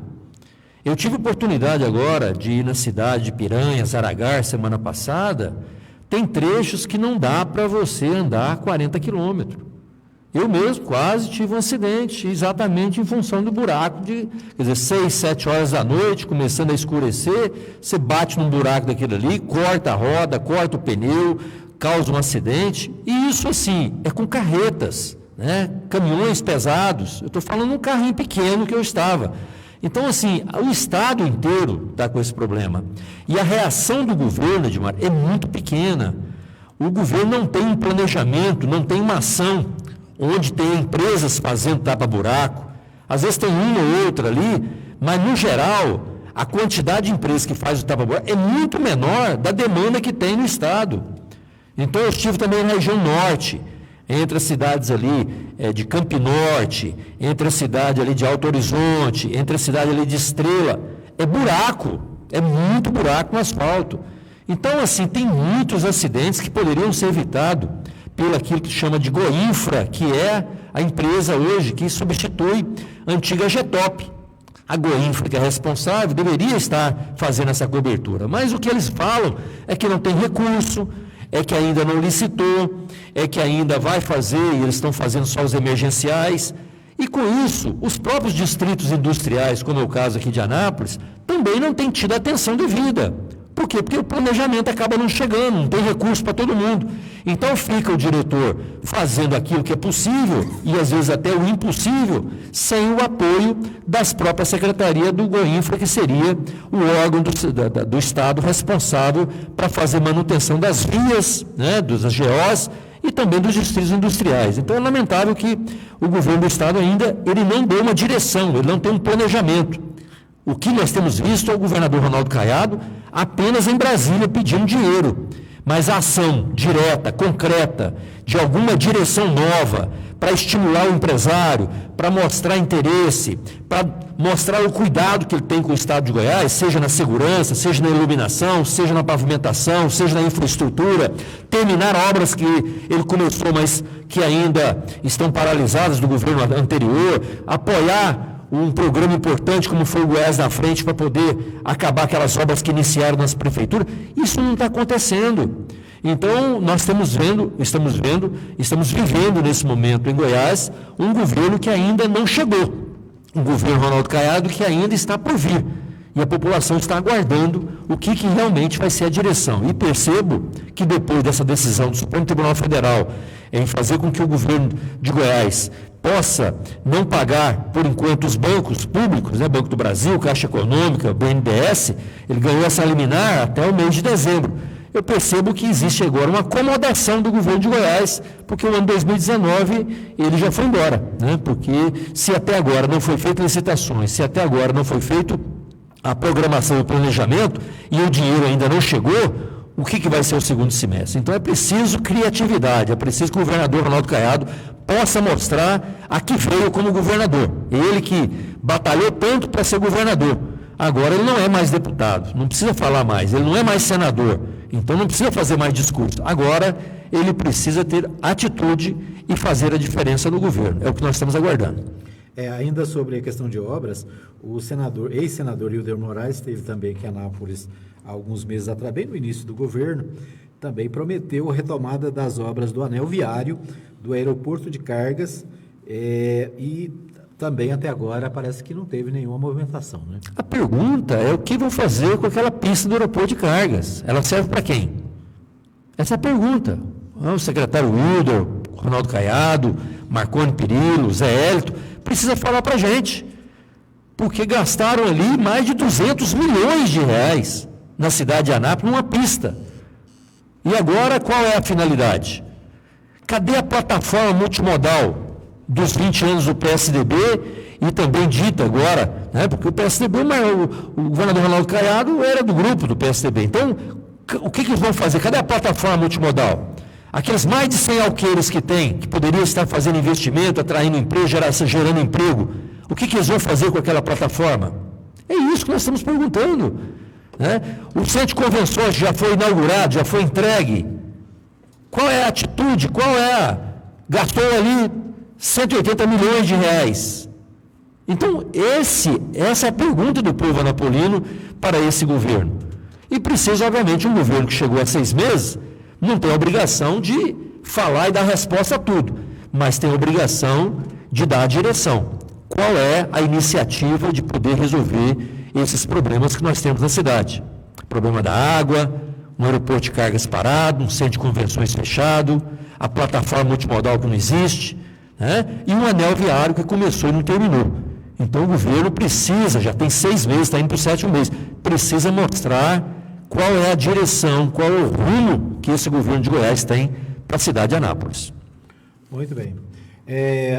Eu tive oportunidade agora de ir na cidade de Piranhas, Aragar, semana passada. Tem trechos que não dá para você andar 40 quilômetros. Eu mesmo quase tive um acidente, exatamente em função do buraco quer dizer, 6, 7 horas da noite, começando a escurecer, você bate num buraco daquele ali, corta a roda, corta o pneu, causa um acidente, e isso assim, é com carretas, né? Caminhões pesados. Eu estou falando um carrinho pequeno que eu estava. Então, assim, o estado inteiro está com esse problema. E a reação do governo, Edmar, é muito pequena. O governo não tem um planejamento, não tem uma ação onde tem empresas fazendo tapa-buraco. Às vezes tem uma ou outra ali, mas, no geral, a quantidade de empresas que faz o tapa-buraco é muito menor da demanda que tem no estado. Então, eu estive também na região norte, entre as cidades ali de Campinorte, entre a cidade ali de Alto Horizonte, entre a cidade ali de Estrela, é buraco, é muito buraco no asfalto. Então, assim, tem muitos acidentes que poderiam ser evitados pelo aquilo que chama de Goinfra, que é a empresa hoje que substitui a antiga Getop. A Goinfra, que é responsável, deveria estar fazendo essa cobertura, mas o que eles falam é que não tem recurso, é que ainda não licitou, é que ainda vai fazer, e eles estão fazendo só os emergenciais. E com isso, os próprios distritos industriais, como é o caso aqui de Anápolis, também não têm tido atenção devida. Por quê? Porque o planejamento acaba não chegando, não tem recurso para todo mundo. Então fica o diretor fazendo aquilo que é possível, e às vezes até o impossível, sem o apoio das próprias secretarias do Goinfra, que seria o órgão do Estado responsável para fazer manutenção das vias, né, das GOs e também dos distritos industriais. Então é lamentável que o governo do Estado ainda ele não deu uma direção, ele não tem um planejamento. O que nós temos visto é o governador Ronaldo Caiado apenas em Brasília pedindo dinheiro, mas a ação direta, concreta, de alguma direção nova, para estimular o empresário, para mostrar interesse, para mostrar o cuidado que ele tem com o estado de Goiás, seja na segurança, seja na iluminação, seja na pavimentação, seja na infraestrutura, terminar obras que ele começou, mas que ainda estão paralisadas do governo anterior, apoiar um programa importante como foi o Goiás na Frente para poder acabar aquelas obras que iniciaram nas prefeituras. Isso não está acontecendo. Então, nós estamos vivendo nesse momento em Goiás um governo que ainda não chegou. Um governo Ronaldo Caiado que ainda está por vir. E a população está aguardando o que realmente vai ser a direção. E percebo que depois dessa decisão do Supremo Tribunal Federal em fazer com que o governo de Goiás possa não pagar, por enquanto, os bancos públicos, né, Banco do Brasil, Caixa Econômica, BNDES, ele ganhou essa liminar até o mês de dezembro. Eu percebo que existe agora uma acomodação do governo de Goiás, porque o ano 2019 ele já foi embora, né? Porque se até agora não foi feita licitações, se até agora não foi feito a programação e o planejamento, e o dinheiro ainda não chegou, o que vai ser o segundo semestre? Então é preciso criatividade, é preciso que o governador Ronaldo Caiado possa mostrar a que veio como governador. Ele que batalhou tanto para ser governador. Agora ele não é mais deputado, não precisa falar mais, ele não é mais senador, então não precisa fazer mais discurso. Agora ele precisa ter atitude e fazer a diferença no governo. É o que nós estamos aguardando. Ainda sobre a questão de obras, o ex-senador Hilder Moraes esteve também aqui em Anápolis há alguns meses atrás, bem no início do governo, também prometeu a retomada das obras do anel viário, do aeroporto de cargas, e também até agora parece que não teve nenhuma movimentação, né? A pergunta é o que vão fazer com aquela pista do aeroporto de cargas? Ela serve para quem? Essa é a pergunta. O secretário Hilder, Ronaldo Caiado, Marconi Perillo, Zé Hélito, precisa falar para a gente, porque gastaram ali mais de 200 milhões de reais na cidade de Anápolis numa pista. E agora qual é a finalidade? Cadê a plataforma multimodal dos 20 anos do PSDB e também dita agora, né, porque o PSDB, o governador Ronaldo Caiado era do grupo do PSDB. Então, o que eles vão fazer? Cadê a plataforma multimodal? Aqueles mais de 100 alqueires que tem, que poderiam estar fazendo investimento, atraindo emprego, gerando emprego, o que eles vão fazer com aquela plataforma? É isso que nós estamos perguntando, né? O centro de convenções já foi inaugurado, já foi entregue. Qual é a atitude? Gastou ali 180 milhões de reais. Então, essa é a pergunta do povo anapolino para esse governo. E precisa, obviamente, um governo que chegou há 6 meses, não tem a obrigação de falar e dar resposta a tudo, mas tem a obrigação de dar a direção. Qual é a iniciativa de poder resolver esses problemas que nós temos na cidade? Problema da água, um aeroporto de cargas parado, um centro de convenções fechado, a plataforma multimodal que não existe, né? E um anel viário que começou e não terminou. Então o governo precisa, já tem 6 meses, está indo para o 7º mês, precisa mostrar qual é a direção, qual é o rumo que esse governo de Goiás tem para a cidade de Anápolis. Muito bem.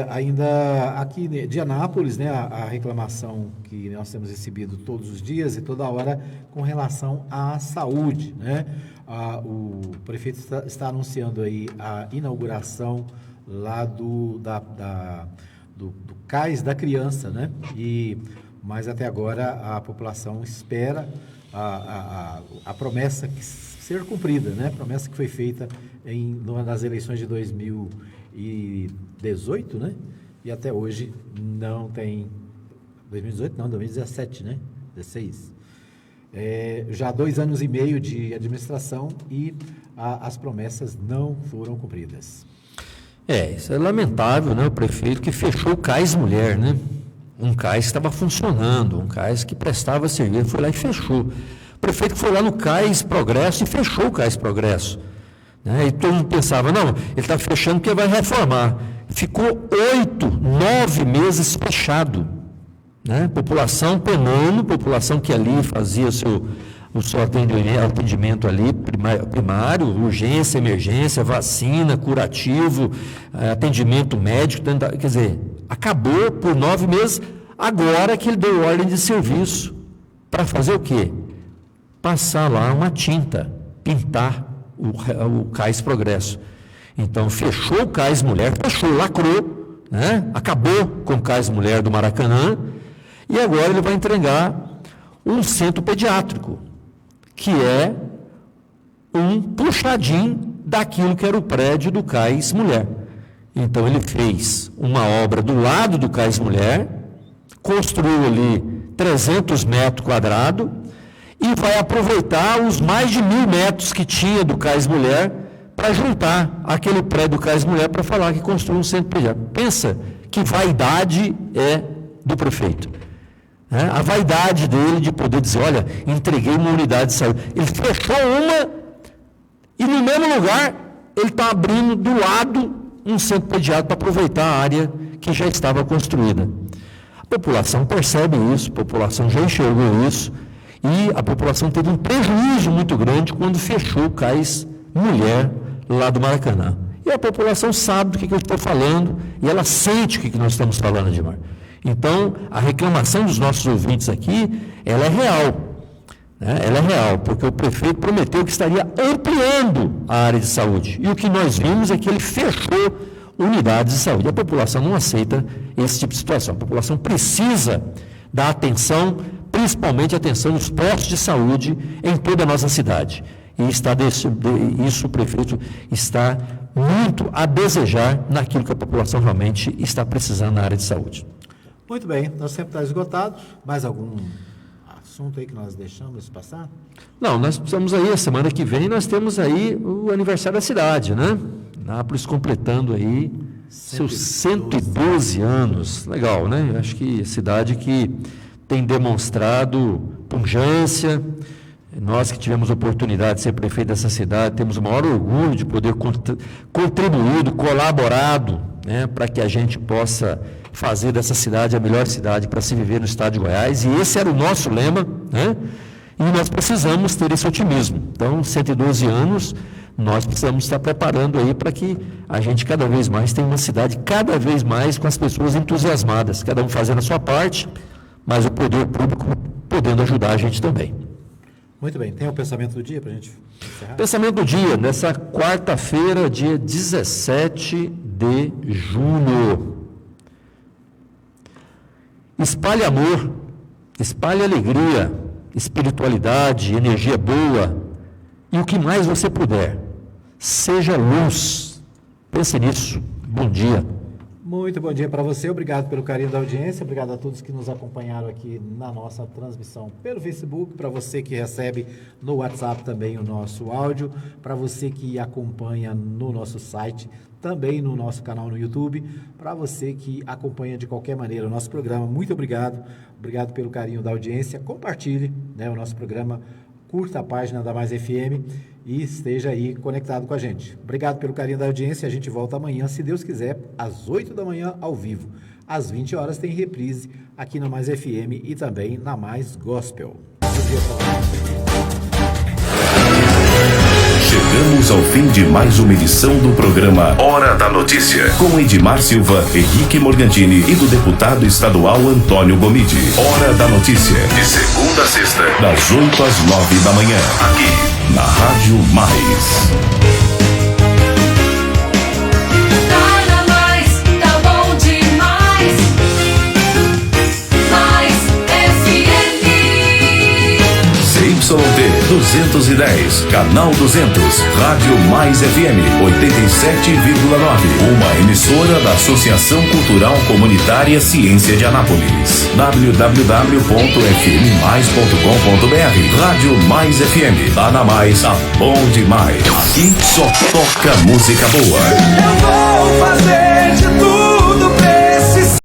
Ainda aqui de Anápolis, né, a reclamação que nós temos recebido todos os dias e toda hora com relação à saúde, né? O prefeito está anunciando aí a inauguração lá do Cais da Criança, né? Mas até agora a população espera a promessa ser cumprida, né? Promessa que foi feita nas eleições de 2018, né? E até hoje não tem... 2018 não, 2017, né? 16. Já 2 anos e meio de administração e as promessas não foram cumpridas. Isso é lamentável, né? O prefeito que fechou o Cais Mulher, né? Um cais que estava funcionando, um cais que prestava serviço, foi lá e fechou. O prefeito foi lá no Cais Progresso e fechou o Cais Progresso. Né? E todo mundo pensava, não, ele está fechando porque vai reformar. Ficou 8, 9 meses fechado. Né? População penando, população que ali fazia o seu atendimento ali, primário, urgência, emergência, vacina, curativo, atendimento médico, quer dizer, acabou por 9 meses, agora que ele deu ordem de serviço para fazer o quê? Passar lá uma tinta, pintar o Cais Progresso. Então, fechou o Cais Mulher, lacrou, né? Acabou com o Cais Mulher do Maracanã, e agora ele vai entregar um centro pediátrico, que é um puxadinho daquilo que era o prédio do Cais Mulher. Então, ele fez uma obra do lado do Cais Mulher, construiu ali 300 metros quadrados e vai aproveitar os mais de 1.000 metros que tinha do Cais Mulher para juntar aquele prédio do Cais Mulher para falar que construiu um centro pediátrico. Pensa que vaidade é do prefeito. A vaidade dele de poder dizer, olha, entreguei uma unidade de saúde. Ele fechou uma e no mesmo lugar ele está abrindo do lado um centro pediátrico para aproveitar a área que já estava construída. A população percebe isso, a população já enxergou isso e a população teve um prejuízo muito grande quando fechou o Cais Mulher lá do Maracanã. E a população sabe do que eu estou falando e ela sente o que nós estamos falando, Edmar. Então, a reclamação dos nossos ouvintes aqui, ela é real. Né? Ela é real, porque o prefeito prometeu que estaria ampliando a área de saúde. E o que nós vimos é que ele fechou unidades de saúde. A população não aceita esse tipo de situação. A população precisa da atenção, principalmente a atenção dos postos de saúde em toda a nossa cidade. E isso o prefeito está muito a desejar naquilo que a população realmente está precisando na área de saúde. Muito bem, nós sempre está esgotado. Mais algum assunto aí que nós deixamos passar? Não, nós precisamos aí, a semana que vem, nós temos aí o aniversário da cidade, né? Nápoles completando aí seus 112 anos. Legal, né? Eu acho que cidade que tem demonstrado pujança. Nós que tivemos a oportunidade de ser prefeito dessa cidade, temos o maior orgulho de poder contribuído, colaborado, né, para que a gente possa fazer dessa cidade a melhor cidade para se viver no estado de Goiás. E esse era o nosso lema, né? E nós precisamos ter esse otimismo. Então, 112 anos, nós precisamos estar preparando aí para que a gente cada vez mais tenha uma cidade cada vez mais com as pessoas entusiasmadas, cada um fazendo a sua parte, mas o poder público podendo ajudar a gente também. Muito bem, tem o pensamento do dia para a gente encerrar? Pensamento do dia, nessa quarta-feira, dia 17 de julho. Espalhe amor, espalhe alegria, espiritualidade, energia boa e o que mais você puder. Seja luz. Pense nisso. Bom dia. Muito bom dia para você, obrigado pelo carinho da audiência, obrigado a todos que nos acompanharam aqui na nossa transmissão pelo Facebook, para você que recebe no WhatsApp também o nosso áudio, para você que acompanha no nosso site, também no nosso canal no YouTube, para você que acompanha de qualquer maneira o nosso programa, muito obrigado, obrigado pelo carinho da audiência, compartilhe, né, o nosso programa, curta a página da Mais FM e esteja aí conectado com a gente. Obrigado pelo carinho da audiência, a gente volta amanhã, se Deus quiser, às 8 da manhã ao vivo. Às 20 horas tem reprise aqui na Mais FM e também na Mais Gospel. Chegamos ao fim de mais uma edição do programa Hora da Notícia, com Edmar Silva, Henrique Morgantini e do deputado estadual Antônio Gomide. Hora da Notícia, de segunda a sexta, das 8 às 9 da manhã, aqui na Rádio Mais. YD 210, Canal 200, Rádio Mais FM 87,9. Uma emissora da Associação Cultural Comunitária Ciência de Anápolis. www.fmmais.com.br. Rádio Mais FM. Tá na Mais, tá bom demais. Aqui só toca música boa. Eu vou fazer